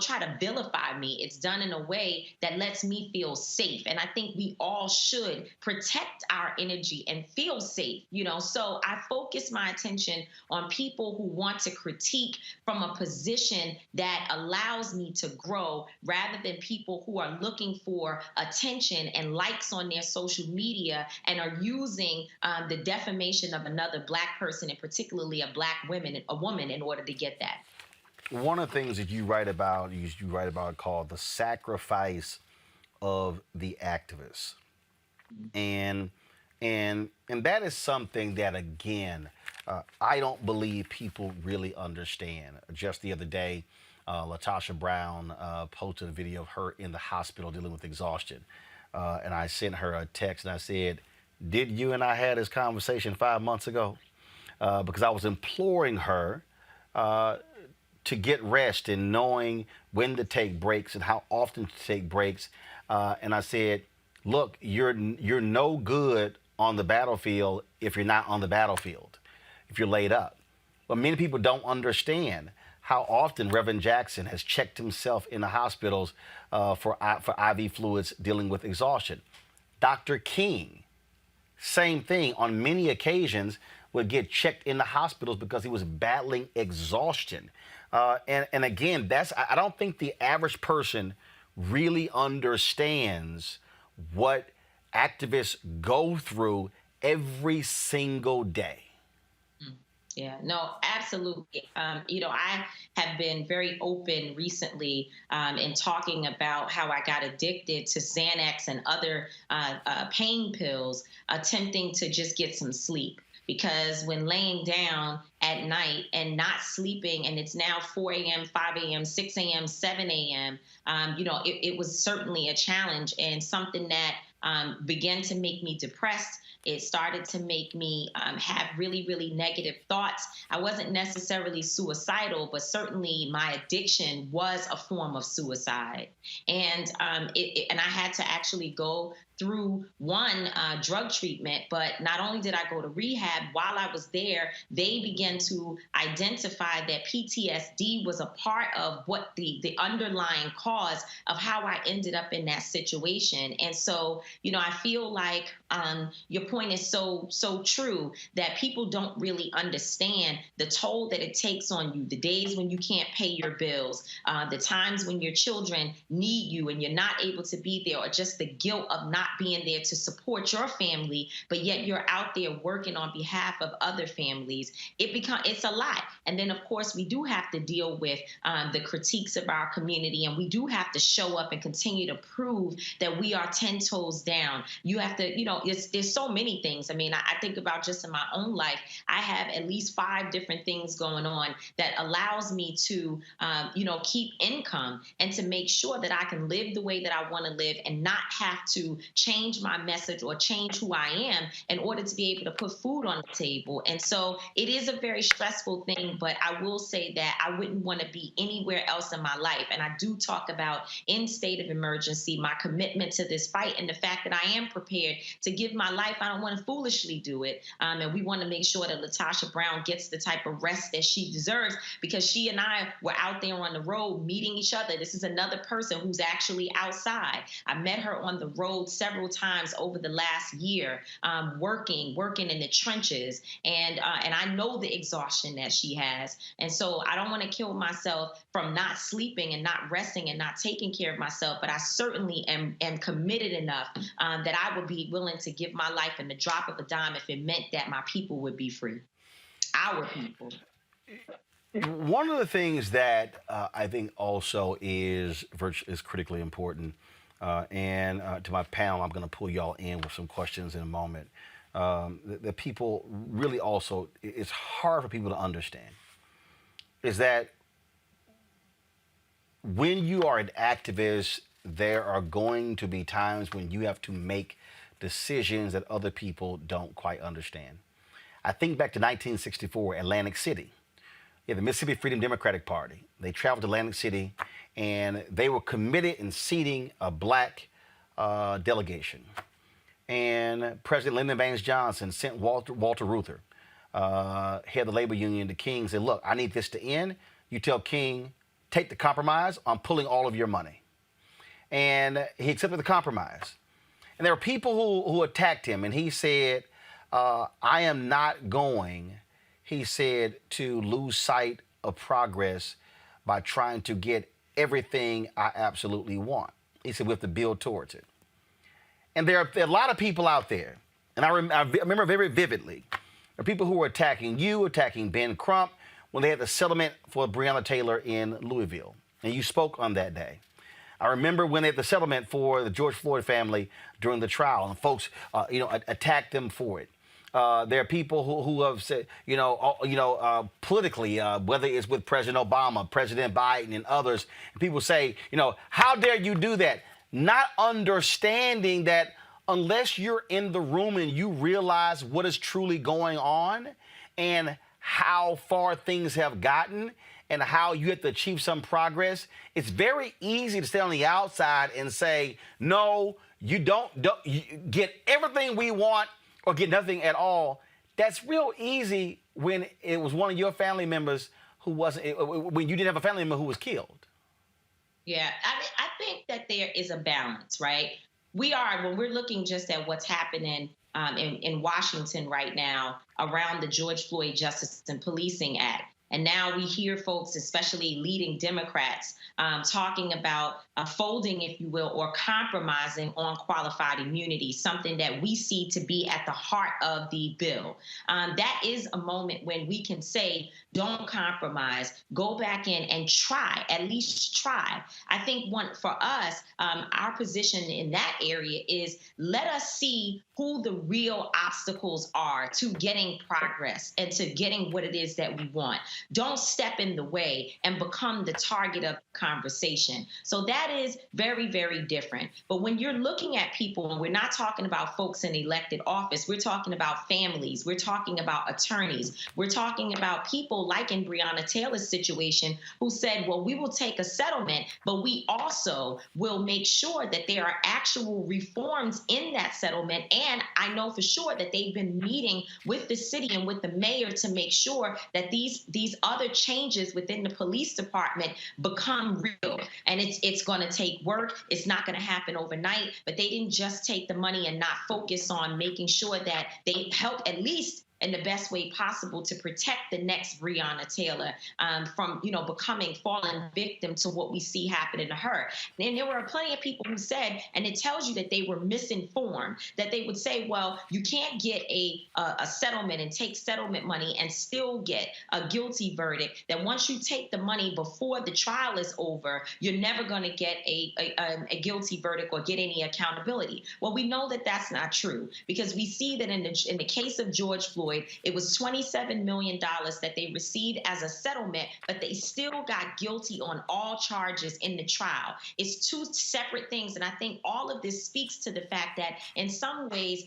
try to vilify me. It's done in a way that lets me feel safe. And I think we all should protect our energy and feel safe, so I focus my attention on people who want to critique from a position that allows me to grow, rather than people who are looking for attention and likes on their social media and are using the defamation of another Black person, and particularly a woman, in order to get that. One of the things that you write about called the sacrifice of the activists. And that is something that, again, I don't believe people really understand. Just the other day, Latasha Brown posted a video of her in the hospital dealing with exhaustion. And I sent her a text and I said, did you and I had this conversation 5 months ago? Because I was imploring her to get rest and knowing when to take breaks and how often to take breaks. And I said, look, you're no good on the battlefield if you're not on the battlefield, if you're laid up. But many people don't understand how often Reverend Jackson has checked himself in the hospitals for IV fluids dealing with exhaustion. Dr. King, same thing, on many occasions would get checked in the hospitals because he was battling exhaustion. And again, I don't think the average person really understands what activists go through every single day. Yeah, no, absolutely. I have been very open recently in talking about how I got addicted to Xanax and other pain pills, attempting to just get some sleep. Because when laying down at night and not sleeping, and it's now 4 a.m., 5 a.m., 6 a.m., 7 a.m., it was certainly a challenge and something that began to make me depressed. It started to make me have really, really negative thoughts. I wasn't necessarily suicidal, but certainly my addiction was a form of suicide. And I had to actually go through drug treatment, but not only did I go to rehab, while I was there, they began to identify that PTSD was a part of what the underlying cause of how I ended up in that situation. And so, I feel like your point is so true, that people don't really understand the toll that it takes on you, the days when you can't pay your bills, the times when your children need you and you're not able to be there, or just the guilt of not being there to support your family, but yet you're out there working on behalf of other families. It's a lot. And then, of course, we do have to deal with the critiques of our community, and we do have to show up and continue to prove that we are 10 toes down. You have to, there's so many things. I mean, I think about just in my own life, I have at least 5 different things going on that allows me to, keep income and to make sure that I can live the way that I want to live and not have to change my message or change who I am in order to be able to put food on the table. And so it is a very stressful thing, but I will say that I wouldn't want to be anywhere else in my life. And I do talk about, in state of emergency, my commitment to this fight and the fact that I am prepared to give my life. I don't want to foolishly do it. And we want to make sure that LaTosha Brown gets the type of rest that she deserves, because she and I were out there on the road meeting each other. This is another person who's actually outside. I met her on the road several times over the last year, working in the trenches. And I know the exhaustion that she has. And so I don't want to kill myself from not sleeping and not resting and not taking care of myself. But I certainly am committed enough that I would be willing to give my life in the drop of a dime if it meant that my people would be free. Our people. One of the things that I think also is critically important, and to my panel, I'm going to pull y'all in with some questions in a moment. The people really also, it's hard for people to understand, is that when you are an activist, there are going to be times when you have to make decisions that other people don't quite understand. I think back to 1964, Atlantic City. Yeah, the Mississippi Freedom Democratic Party. They traveled to Atlantic City, and they were committed in seating a black delegation. And President Lyndon Baines Johnson sent Walter Reuther, head of the labor union, to King, and said, look, I need this to end. You tell King, take the compromise. I'm pulling all of your money. And he accepted the compromise. And there were people who attacked him, and he said, I am not going, he said, to lose sight of progress by trying to get everything I absolutely want. He said we have to build towards it. And there are a lot of people out there, and I remember very vividly, there are people who were attacking you, attacking Ben Crump, when they had the settlement for Breonna Taylor in Louisville. And you spoke on that day. I remember when they had the settlement for the George Floyd family during the trial, and folks, attacked them for it. There are people who have said, politically, whether it's with President Obama, President Biden, and others, and people say, how dare you do that? Not understanding that unless you're in the room and you realize what is truly going on and how far things have gotten and how you have to achieve some progress, it's very easy to stay on the outside and say, no, you don't you get everything we want or get nothing at all. That's real easy when it was one of your family members who wasn't, when you didn't have a family member who was killed. Yeah, I think that there is a balance, right? When we're looking just at what's happening in Washington right now around the George Floyd Justice and Policing Act. And now we hear folks, especially leading Democrats, talking about folding, if you will, or compromising on qualified immunity, something that we see to be at the heart of the bill. That is a moment when we can say, don't compromise, go back in and try, at least try. I think for us, our position in that area is let us see who the real obstacles are to getting progress and to getting what it is that we want. don't step in the way and become the target of conversation. So that is very, very different. But when you're looking at people, and we're not talking about folks in elected office, we're talking about families, we're talking about attorneys, we're talking about people like in Breonna Taylor's situation who said, well, we will take a settlement, but we also will make sure that there are actual reforms in that settlement. And I know for sure that they've been meeting with the city and with the mayor to make sure that these other changes within the police department become real. And it's going to take work. It's not going to happen overnight, but they didn't just take the money and not focus on making sure that they help at least in the best way possible to protect the next Breonna Taylor from, falling victim to what we see happening to her. And there were plenty of people who said, and it tells you that they were misinformed, that they would say, well, you can't get a settlement and take settlement money and still get a guilty verdict, that once you take the money before the trial is over, you're never going to get a guilty verdict or get any accountability. Well, we know that that's not true, because we see that in the case of George Floyd, it was $27 million that they received as a settlement, but they still got guilty on all charges in the trial. It's two separate things. And I think all of this speaks to the fact that in some ways,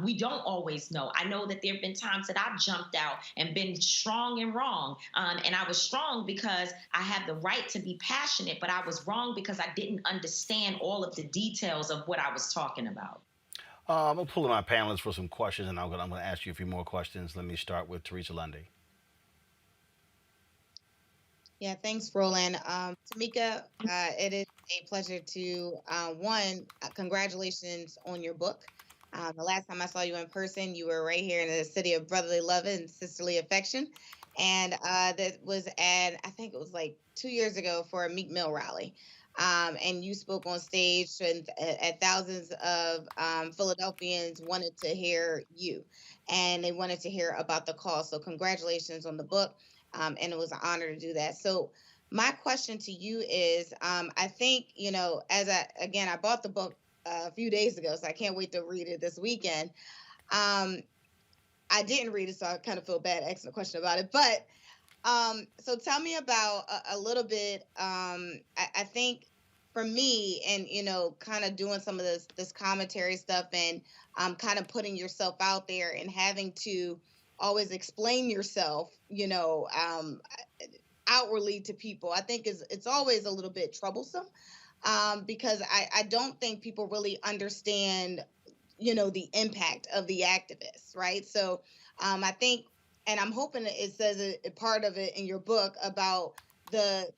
we don't always know. I know that there have been times that I've jumped out and been strong and wrong. And I was strong because I had the right to be passionate, but I was wrong because I didn't understand all of the details of what I was talking about. I'm going to pull in my panelists for some questions, and I'm going to ask you a few more questions. Let me start with Teresa Lundy. Yeah, thanks, Roland. Tamika, it is a pleasure to, congratulations on your book. The last time I saw you in person, you were right here in the city of brotherly love and sisterly affection. And that was I think it was like 2 years ago for a Meek Mill rally. And you spoke on stage, and thousands of Philadelphians wanted to hear you, and they wanted to hear about the cause. So congratulations on the book, and it was an honor to do that. So my question to you is, I think, I bought the book a few days ago, so I can't wait to read it this weekend. I didn't read it, so I kind of feel bad asking a question about it, but so tell me about a little bit. I think for me, and kind of doing some of this commentary stuff, and kind of putting yourself out there and having to always explain yourself, outwardly to people, I think it's always a little bit troublesome, because I don't think people really understand, the impact of the activists, right? So I think. And I'm hoping it says a part of it in your book about the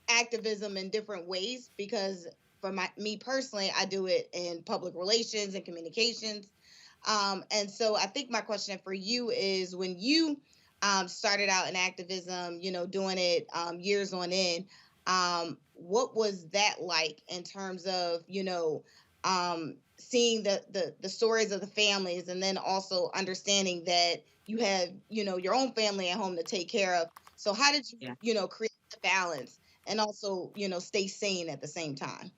activism in different ways, because for me personally, I do it in public relations and communications. And so I think my question for you is, when you started out in activism, doing it years on end, what was that like in terms of, seeing the stories of the families, and then also understanding that you have, your own family at home to take care of. So how did you, create the balance and also, stay sane at the same time?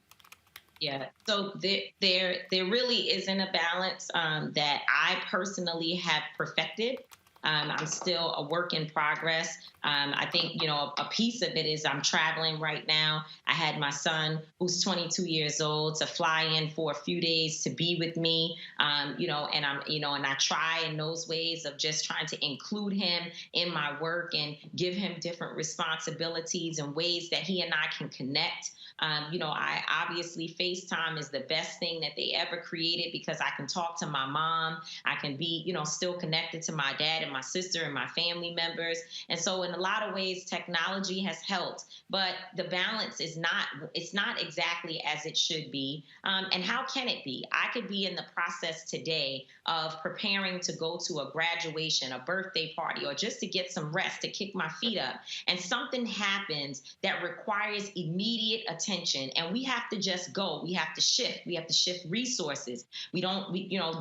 Yeah, so there really isn't a balance that I personally have perfected. I'm still a work in progress. I think, a piece of it is I'm traveling right now. I had my son, who's 22 years old, to fly in for a few days to be with me, and I'm, and I try in those ways of just trying to include him in my work and give him different responsibilities and ways that he and I can connect. I obviously FaceTime is the best thing that they ever created, because I can talk to my mom. I can be, still connected to my dad and my sister and my family members. And so in a lot of ways, technology has helped, but the balance is it's not exactly as it should be. And how can it be? I could be in the process today of preparing to go to a graduation, a birthday party, or just to get some rest, to kick my feet up. And something happens that requires immediate attention, and we have to just go. We have to shift. We have to shift resources. We don't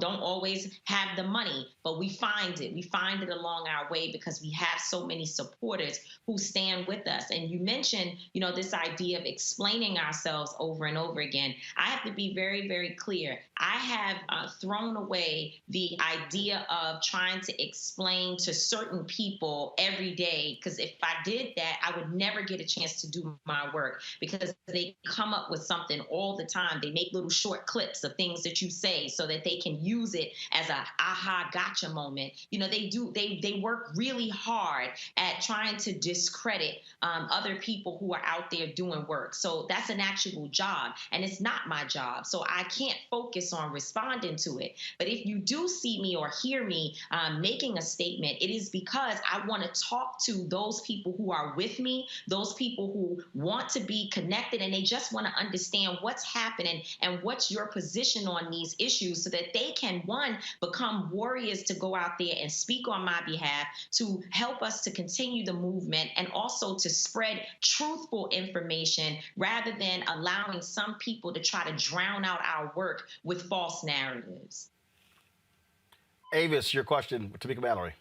always have the money, but we find it. We find find it along our way because we have so many supporters who stand with us. And you mentioned, this idea of explaining ourselves over and over again. I have to be very, very clear. I have thrown away the idea of trying to explain to certain people every day, because if I did that, I would never get a chance to do my work, because they come up with something all the time. They make little short clips of things that you say so that they can use it as a aha gotcha moment. They work really hard at trying to discredit other people who are out there doing work. So that's an actual job, and it's not my job. So I can't focus on responding to it. But if you do see me or hear me making a statement, it is because I want to talk to those people who are with me, those people who want to be connected, and they just want to understand what's happening and what's your position on these issues, so that they can, one, become warriors to go out there and speak on my behalf, to help us to continue the movement, and also to spread truthful information rather than allowing some people to try to drown out our work with false narratives. Avis, your question, Tamika Mallory.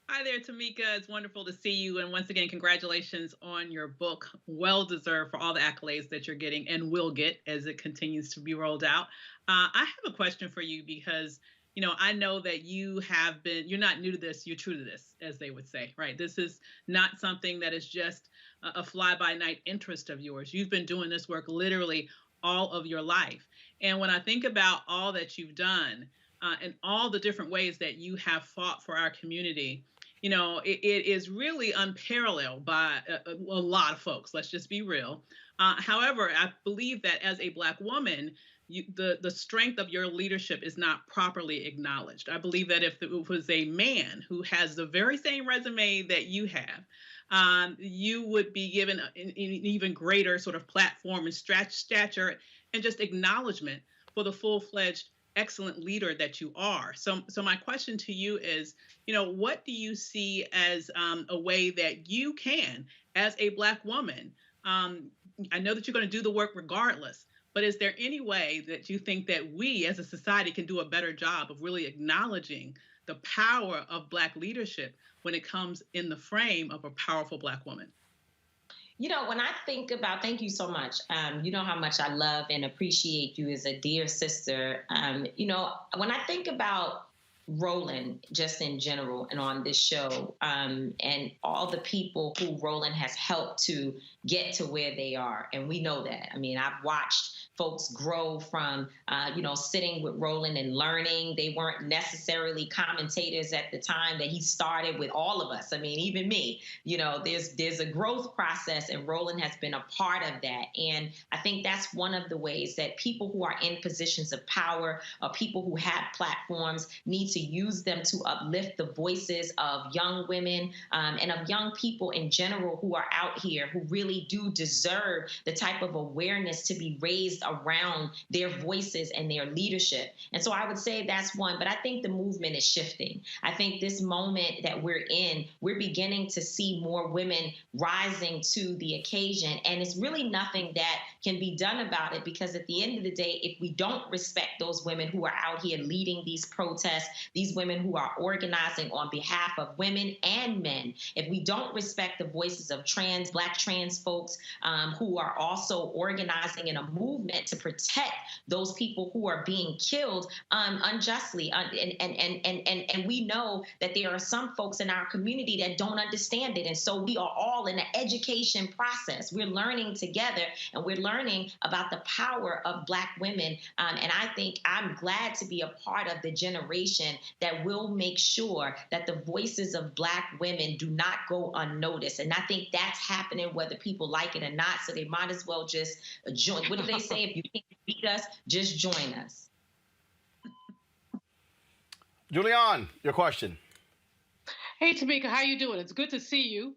Hi there, Tamika. It's wonderful to see you. And once again, congratulations on your book. Well deserved for all the accolades that you're getting and will get as it continues to be rolled out. I have a question for you because, I know that you're not new to this, you're true to this, as they would say, right? This is not something that is just a fly-by-night interest of yours. You've been doing this work literally all of your life. And when I think about all that you've done and all the different ways that you have fought for our community, it is really unparalleled by a lot of folks. Let's just be real. However, I believe that as a Black woman, the strength of your leadership is not properly acknowledged. I believe that if it was a man who has the very same resume that you have, you would be given an even greater sort of platform and stature and just acknowledgement for the full-fledged excellent leader that you are. So my question to you is, what do you see as a way that you can, as a Black woman, I know that you're going to do the work regardless, but is there any way that you think that we as a society can do a better job of really acknowledging the power of Black leadership when it comes in the frame of a powerful Black woman? When I think about, thank you so much. You know how much I love and appreciate you as a dear sister. When I think about Roland, just in general, and on this show, and all the people who Roland has helped to get to where they are, and we know that. I mean, I've watched folks grow from, sitting with Roland and learning. They weren't necessarily commentators at the time that he started with all of us. I mean, even me, there's a growth process, and Roland has been a part of that. And I think that's one of the ways that people who are in positions of power, or people who have platforms, need to use them to uplift the voices of young women and of young people in general who are out here, who really do deserve the type of awareness to be raised around their voices and their leadership. And so I would say that's one, but I think the movement is shifting. I think this moment that we're in, we're beginning to see more women rising to the occasion. And it's really nothing that can be done about it, because at the end of the day, if we don't respect those women who are out here leading these protests, these women who are organizing on behalf of women and men, if we don't respect the voices of Black trans folks who are also organizing in a movement to protect those people who are being killed unjustly. And we know that there are some folks in our community that don't understand it. And so we are all in an education process. We're learning together, and we're learning about the power of Black women. And I think I'm glad to be a part of the generation that will make sure that the voices of Black women do not go unnoticed. And I think that's happening whether people like it or not. So they might as well just join. What do they say? If you can't beat us, just join us. Julianne, your question. Hey, Tamika, how you doing? It's good to see you.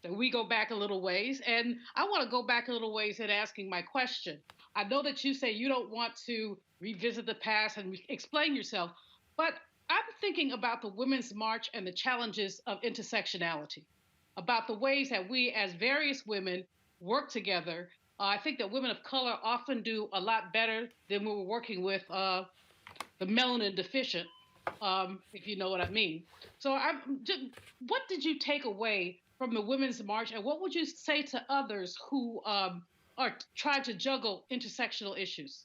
We go back a little ways, and I want to go back a little ways in asking my question. I know that you say you don't want to revisit the past and explain yourself, but I'm thinking about the Women's March and the challenges of intersectionality, about the ways that we as various women work together. I think that women of color often do a lot better than when we're working with the melanin deficient. if you know what I mean. So, what did you take away from the Women's March, and what would you say to others who are trying to juggle intersectional issues?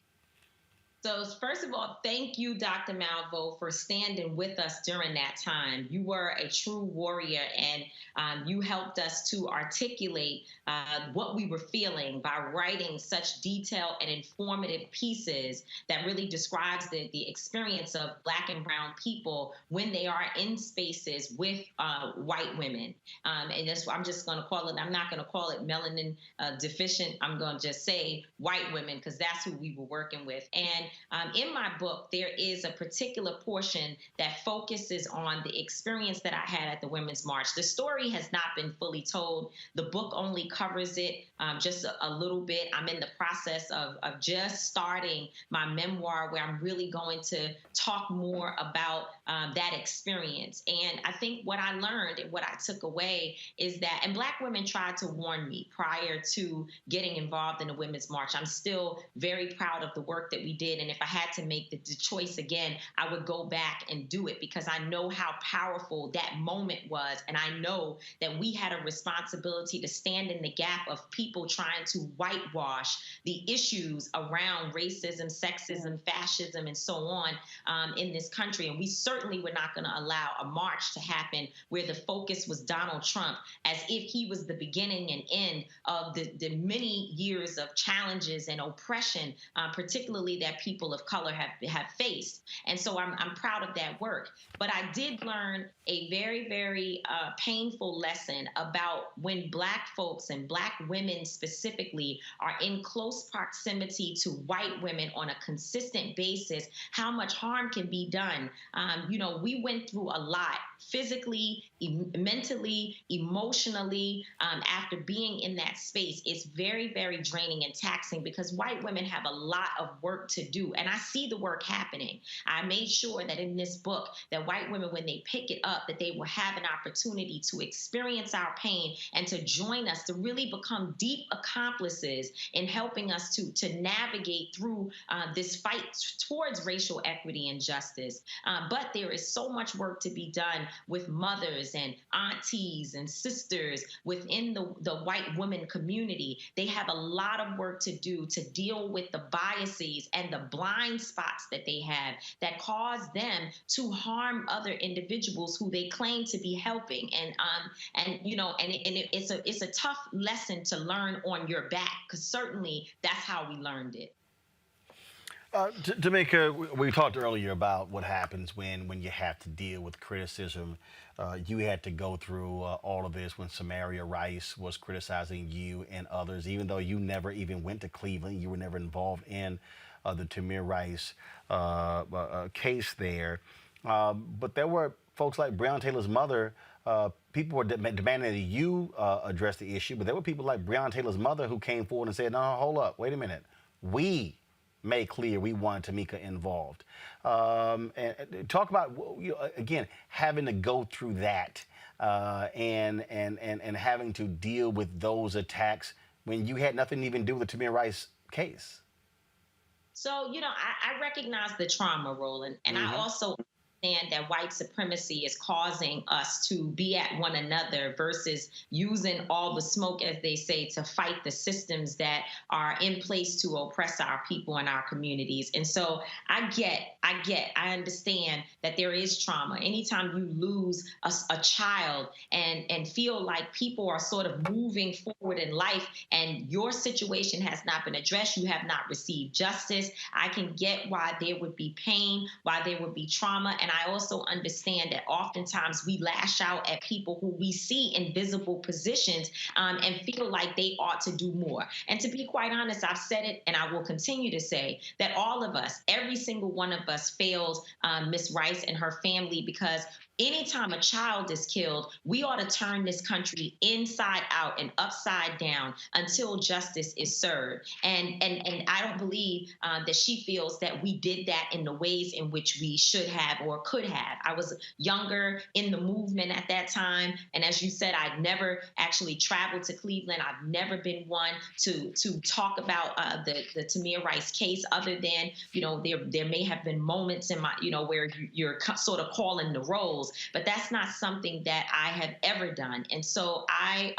So first of all, thank you, Dr. Malvo, for standing with us during that time. You were a true warrior, and you helped us to articulate what we were feeling by writing such detailed and informative pieces that really describes the experience of Black and Brown people when they are in spaces with white women. And that's, I'm just going to call it, I'm not going to call it melanin deficient. I'm going to just say white women, because that's who we were working with. And in my book, there is a particular portion that focuses on the experience that I had at the Women's March. The story has not been fully told. The book only covers it just a little bit. I'm in the process of just starting my memoir, where I'm really going to talk more about that experience. And I think what I learned and what I took away is that, and Black women tried to warn me prior to getting involved in the Women's March. I'm still very proud of the work that we did. And if I had to make the choice again, I would go back and do it, because I know how powerful that moment was. And I know that we had a responsibility to stand in the gap of people trying to whitewash the issues around racism, sexism, fascism, and so on in this country. And we certainly were not going to allow a march to happen where the focus was Donald Trump, as if he was the beginning and end of the many years of challenges and oppression, particularly that people of color have faced. And so I'm proud of that work. But I did learn a very, very painful lesson about when Black folks and Black women specifically are in close proximity to white women on a consistent basis, how much harm can be done. You know, we went through a lot physically, mentally, emotionally, after being in that space. It's very, very draining and taxing, because white women have a lot of work to do. And I see the work happening. I made sure that in this book, that white women, when they pick it up, that they will have an opportunity to experience our pain and to join us, to really become deep accomplices in helping us to navigate through this fight towards racial equity and justice. But there is so much work to be done with mothers and aunties and sisters within the white women community. They have a lot of work to do to deal with the biases and the blind spots that they have that cause them to harm other individuals who they claim to be helping. And you know, it's a tough lesson to learn on your back, because certainly that's how we learned it. Tamika, we talked earlier about what happens when you have to deal with criticism. You had to go through all of this when Samaria Rice was criticizing you and others, even though you never even went to Cleveland. You were never involved in the Tamir Rice case there. But there were folks like Breonna Taylor's mother. People were demanding that you address the issue, but there were people like Breonna Taylor's mother who came forward and said, no, hold up, wait a minute. We made clear we wanted Tamika involved. And talk about, you know, again, having to go through that and having to deal with those attacks when you had nothing to even do with the Tamir Rice case. So, you know, I recognize the trauma, Roland, and I also understand that white supremacy is causing us to be at one another versus using all the smoke, as they say, to fight the systems that are in place to oppress our people and our communities. And so I understand that there is trauma. Anytime you lose a child and feel like people are sort of moving forward in life and your situation has not been addressed, you have not received justice, I can get why there would be pain, why there would be trauma. And I also understand that oftentimes we lash out at people who we see in visible positions and feel like they ought to do more. And to be quite honest, I've said it and I will continue to say that all of us, every single one of us fails Miss Rice and her family, because anytime a child is killed, we ought to turn this country inside out and upside down until justice is served. And I don't believe that she feels that we did that in the ways in which we should have or could have. I was younger in the movement at that time. And as you said, I'd never actually traveled to Cleveland. I've never been one to talk about the Tamir Rice case, other than, there may have been moments in my, where you're sort of calling the rolls, but that's not something that I have ever done. And so I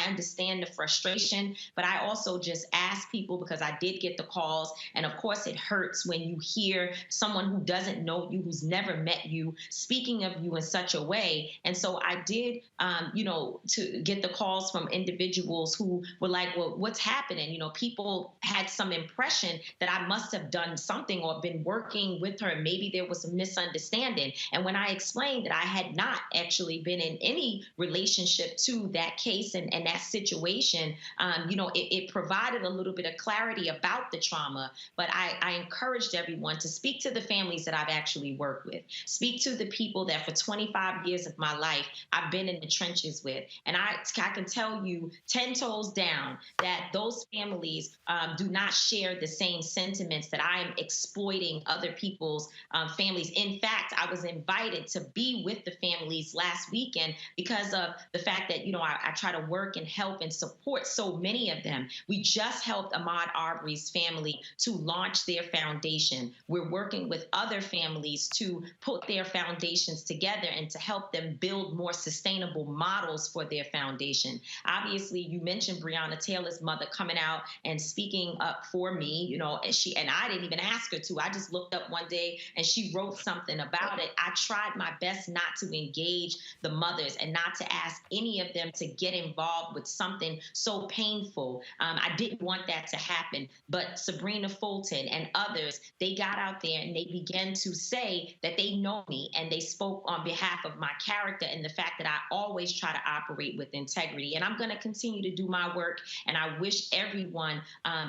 understand the frustration, but I also just ask people, because I did get the calls. And of course it hurts when you hear someone who doesn't know you, who's never met you, speaking of you in such a way. And so I did, to get the calls from individuals who were like, well, what's happening? People had some impression that I must have done something or been working with her. Maybe there was a misunderstanding. And when I explained that I had not actually been in any relationship to that case and that situation, it provided a little bit of clarity about the trauma. But I encouraged everyone to speak to the families that I've actually worked with, speak to the people that for 25 years of my life I've been in the trenches with. And I can tell you 10 toes down that those families do not share the same sentiments that I am exploiting other people's families. In fact, I was invited to be with the families last weekend because of the fact that, I try to work and help and support so many of them. We just helped Ahmaud Arbery's family to launch their foundation. We're working with other families to put their foundations together and to help them build more sustainable models for their foundation. Obviously, you mentioned Breonna Taylor's mother coming out and speaking up for me, and I didn't even ask her to. I just looked up one day and she wrote something about it. I tried my best not to engage the mothers and not to ask any of them to get involved with something so painful. I didn't want that to happen. But Sabrina Fulton and others, they got out there and they began to say that they know me, and they spoke on behalf of my character and the fact that I always try to operate with integrity. And I'm going to continue to do my work. And I wish everyone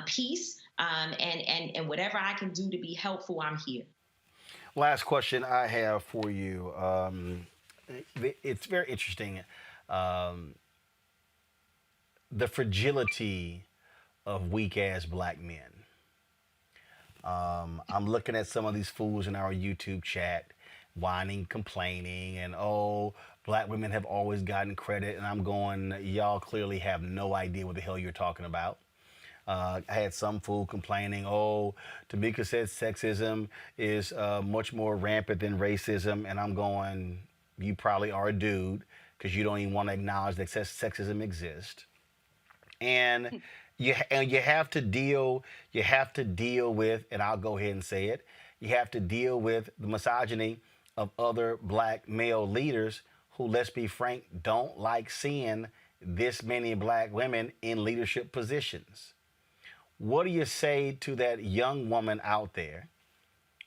peace, and whatever I can do to be helpful, I'm here. Last question I have for you. It's very interesting. The fragility of weak-ass black men. I'm looking at some of these fools in our YouTube chat, whining, complaining, and black women have always gotten credit. And I'm going, y'all clearly have no idea what the hell you're talking about. I had some fool complaining, Tamika said sexism is much more rampant than racism. And I'm going, you probably are a dude because you don't even want to acknowledge that sexism exists. And you have to deal with, and I'll go ahead and say it, you have to deal with the misogyny of other black male leaders who, let's be frank, don't like seeing this many black women in leadership positions. What do you say to that young woman out there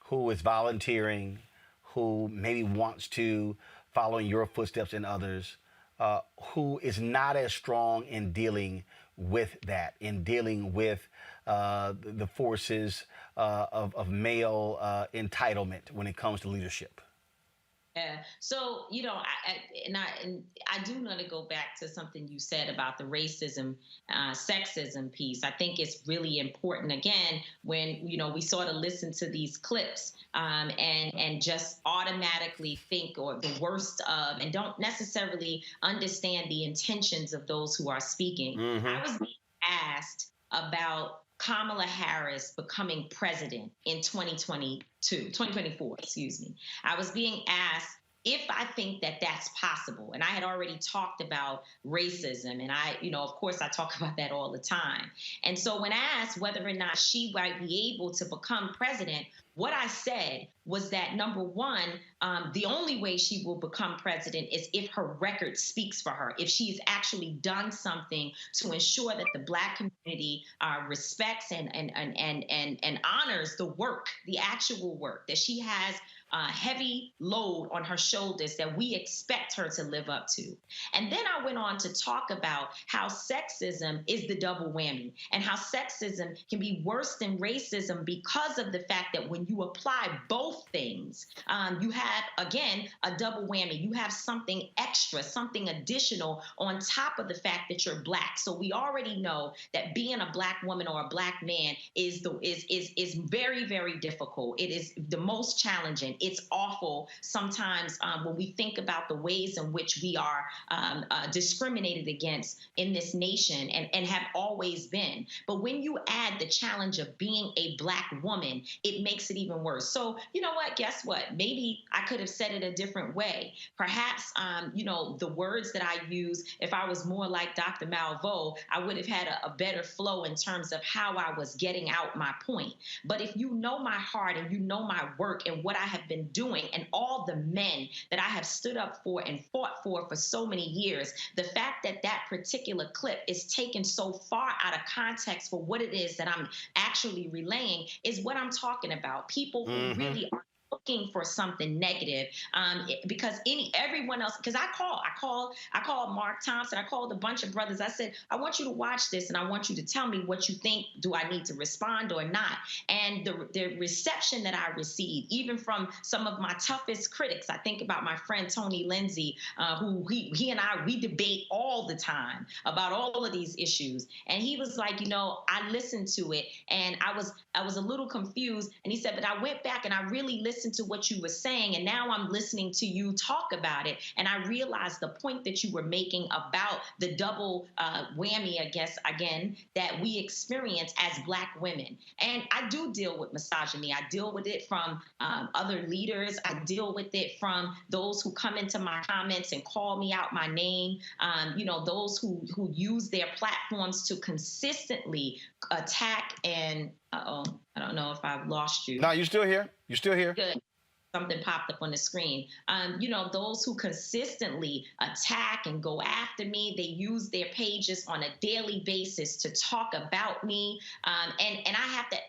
who is volunteering, who maybe wants to follow in your footsteps and others, who is not as strong in dealing with that, in dealing with the forces of male entitlement when it comes to leadership? Yeah. So, I do want to go back to something you said about the racism, sexism piece. I think it's really important, again, when, we sort of listen to these clips and just automatically think or the worst of, and don't necessarily understand the intentions of those who are speaking. Mm-hmm. I was being asked about Kamala Harris becoming president in 2024, excuse me. I was being asked if I think that that's possible. And I had already talked about racism. And of course, I talk about that all the time. And so when asked whether or not she might be able to become president, what I said was that, number one, the only way she will become president is if her record speaks for her, if she's actually done something to ensure that the Black community respects and honors the work, the actual work, that she has a heavy load on her shoulders that we expect her to live up to. And then I went on to talk about how sexism is the double whammy and how sexism can be worse than racism because of the fact that when you apply both things, you have, again, a double whammy. You have something extra, something additional on top of the fact that you're Black. So we already know that being a Black woman or a Black man is very, very difficult. It is the most challenging. it's awful sometimes when we think about the ways in which we are discriminated against in this nation and have always been. But when you add the challenge of being a Black woman, it makes it even worse. So, you know what? Guess what? Maybe I could have said it a different way. Perhaps, the words that I use, if I was more like Dr. Malveaux, I would have had a better flow in terms of how I was getting out my point. But if you know my heart and you know my work and what I have been doing and all the men that I have stood up for and fought for so many years, the fact that that particular clip is taken so far out of context for what it is that I'm actually relaying is what I'm talking about. People who really are looking for something negative, because everyone else, because I called Mark Thompson, I called a bunch of brothers. I said, I want you to watch this and I want you to tell me what you think. Do I need to respond or not? And the reception that I received, even from some of my toughest critics, I think about my friend Tony Lindsay, who he and we debate all the time about all of these issues. And he was like, I listened to it and I was a little confused. And he said, but I went back and I really listened to what you were saying, and now I'm listening to you talk about it, and I realized the point that you were making about the double whammy, I guess, again, that we experience as Black women. And I do deal with misogyny. I deal with it from other leaders. I deal with it from those who come into my comments and call me out my name, those who use their platforms to consistently attack and, I don't know if I've lost you. No, you're still here. You're still here. Good. Something popped up on the screen. Those who consistently attack and go after me, they use their pages on a daily basis to talk about me. And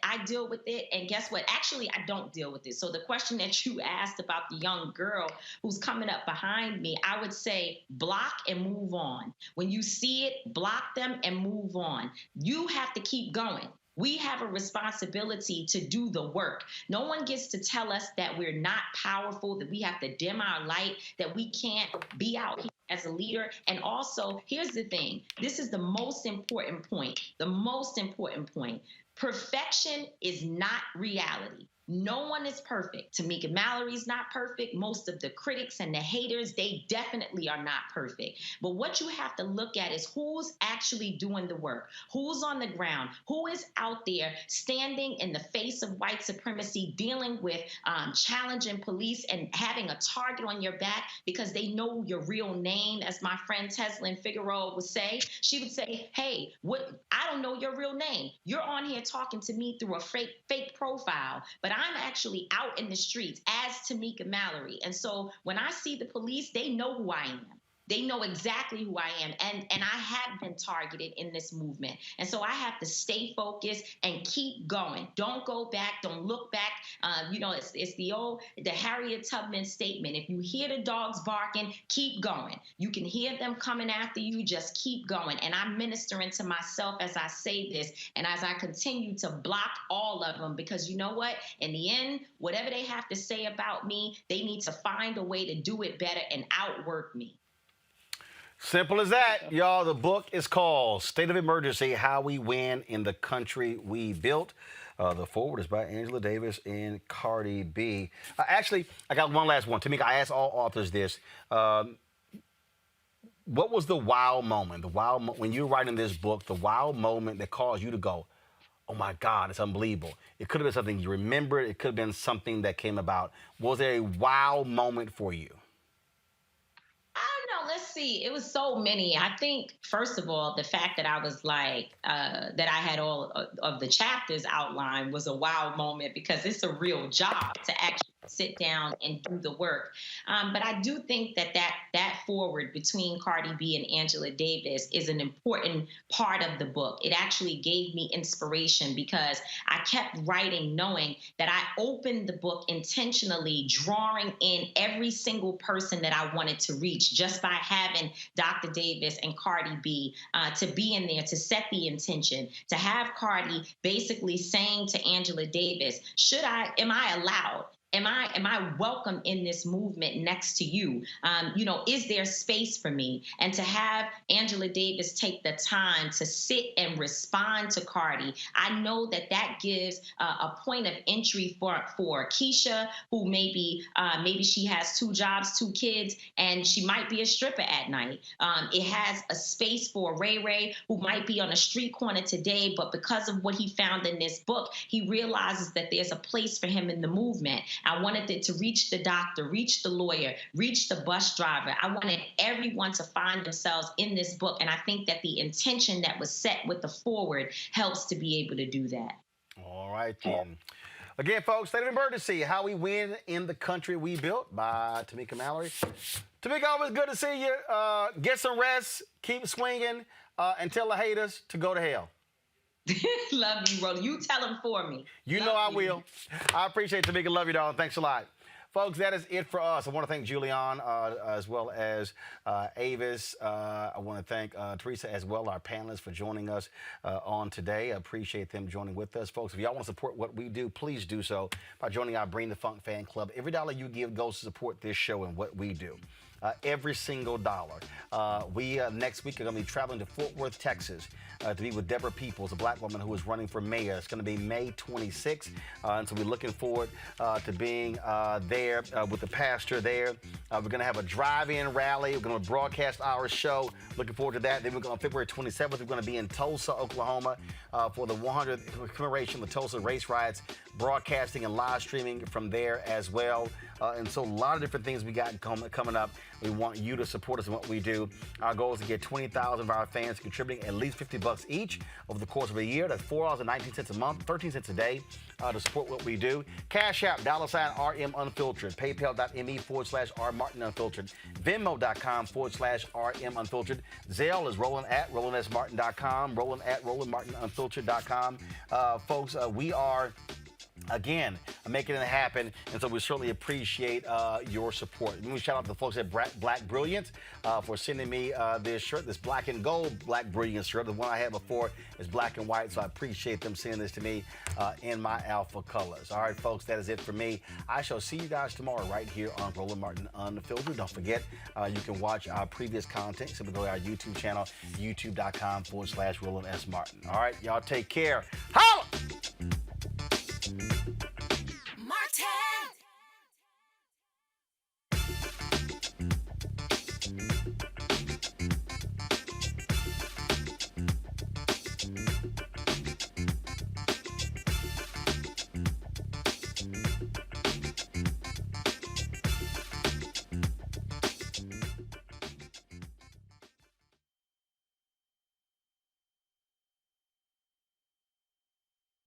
I deal with it. And guess what? Actually, I don't deal with it. So the question that you asked about the young girl who's coming up behind me, I would say block and move on. When you see it, block them and move on. You have to keep going. We have a responsibility to do the work. No one gets to tell us that we're not powerful, that we have to dim our light, that we can't be out here as a leader. And also, here's the thing. This is the most important point. The most important point. Perfection is not reality. No one is perfect. Tamika Mallory's not perfect. Most of the critics and the haters, they definitely are not perfect. But what you have to look at is who's actually doing the work, who's on the ground, who is out there standing in the face of white supremacy, dealing with challenging police and having a target on your back because they know your real name, as my friend Teslin Figueroa would say. She would say, hey, I don't know your real name. You're on here talking to me through a fake profile, but I'm actually out in the streets as Tamika Mallory. And so when I see the police, they know who I am. They know exactly who I am. And I have been targeted in this movement. And so I have to stay focused and keep going. Don't go back. Don't look back. It's the Harriet Tubman statement. If you hear the dogs barking, keep going. You can hear them coming after you. Just keep going. And I'm ministering to myself as I say this and as I continue to block all of them, because you know what? In the end, whatever they have to say about me, they need to find a way to do it better and outwork me. Simple as that, y'all. The book is called State of Emergency, How We Win in the Country We Built. The forward is by Angela Davis and Cardi B. Actually, I got one last one. Tamika, I asked all authors this. What was the wow moment? When you were writing this book, the wow moment that caused you to go, oh my God, it's unbelievable. It could have been something you remembered. It could have been something that came about. Was there a wow moment for you? Let's see. It was so many. I think, first of all, the fact that I was like, that I had all of the chapters outlined was a wow moment, because it's a real job to actually sit down and do the work. But I do think that forward between Cardi B and Angela Davis is an important part of the book. It actually gave me inspiration because I kept writing knowing that I opened the book intentionally, drawing in every single person that I wanted to reach just by having Dr. Davis and Cardi B to be in there to set the intention, to have Cardi basically saying to Angela Davis, am I allowed? Am I welcome in this movement next to you? Is there space for me? And to have Angela Davis take the time to sit and respond to Cardi, I know that gives a point of entry for Keisha, who maybe she has 2 jobs, 2 kids, and she might be a stripper at night. It has a space for Ray Ray, who might be on a street corner today, but because of what he found in this book, he realizes that there's a place for him in the movement. I wanted it to reach the doctor, reach the lawyer, reach the bus driver. I wanted everyone to find themselves in this book, and I think that the intention that was set with the forward helps to be able to do that. All right, then. Again, folks, State of Emergency, How We Win in the Country We Built by Tamika Mallory. Tamika, always good to see you. Get some rest, keep swinging, and tell the haters to go to hell. Love you, Roland. You tell them for me. You know I will. I appreciate it, Tamika. Love you, darling. Thanks a lot. Folks, that is it for us. I want to thank Julian as well as Avis. I want to thank Teresa as well, our panelists, for joining us on today. I appreciate them joining with us. Folks, if y'all want to support what we do, please do so by joining our Bring the Funk fan club. Every dollar you give goes to support this show and what we do. Every single dollar. We next week are going to be traveling to Fort Worth, Texas to be with Deborah Peoples, a black woman who is running for mayor. It's going to be May 26th. And so we're looking forward to being there with the pastor there. We're going to have a drive-in rally. We're going to broadcast our show. Looking forward to that. Then we're going to February 27th. We're going to be in Tulsa, Oklahoma for the 100th commemoration of the Tulsa race riots, broadcasting and live streaming from there as well. And so a lot of different things we got coming up. We want you to support us in what we do. Our goal is to get 20,000 of our fans contributing at least $50 each over the course of a year. That's $4.19 a month, 13 cents a day to support what we do. Cash App, $RM Unfiltered, PayPal.me/R Martin Unfiltered, Venmo.com/RM Unfiltered. Zelle is Roland at RolandSMartin.com, Roland at RolandMartinUnfiltered.com. Folks, we are again, making it happen, and so we certainly appreciate your support. Let me shout out to the folks at Black Brilliance for sending me this shirt, this black and gold Black Brilliance shirt. The one I had before is black and white, so I appreciate them sending this to me in my alpha colors. All right, folks, that is it for me. I shall see you guys tomorrow right here on Roland Martin Unfiltered. Don't forget, you can watch our previous content. Simply go to our YouTube channel, youtube.com/Roland S. Martin. All right, y'all take care. Holla!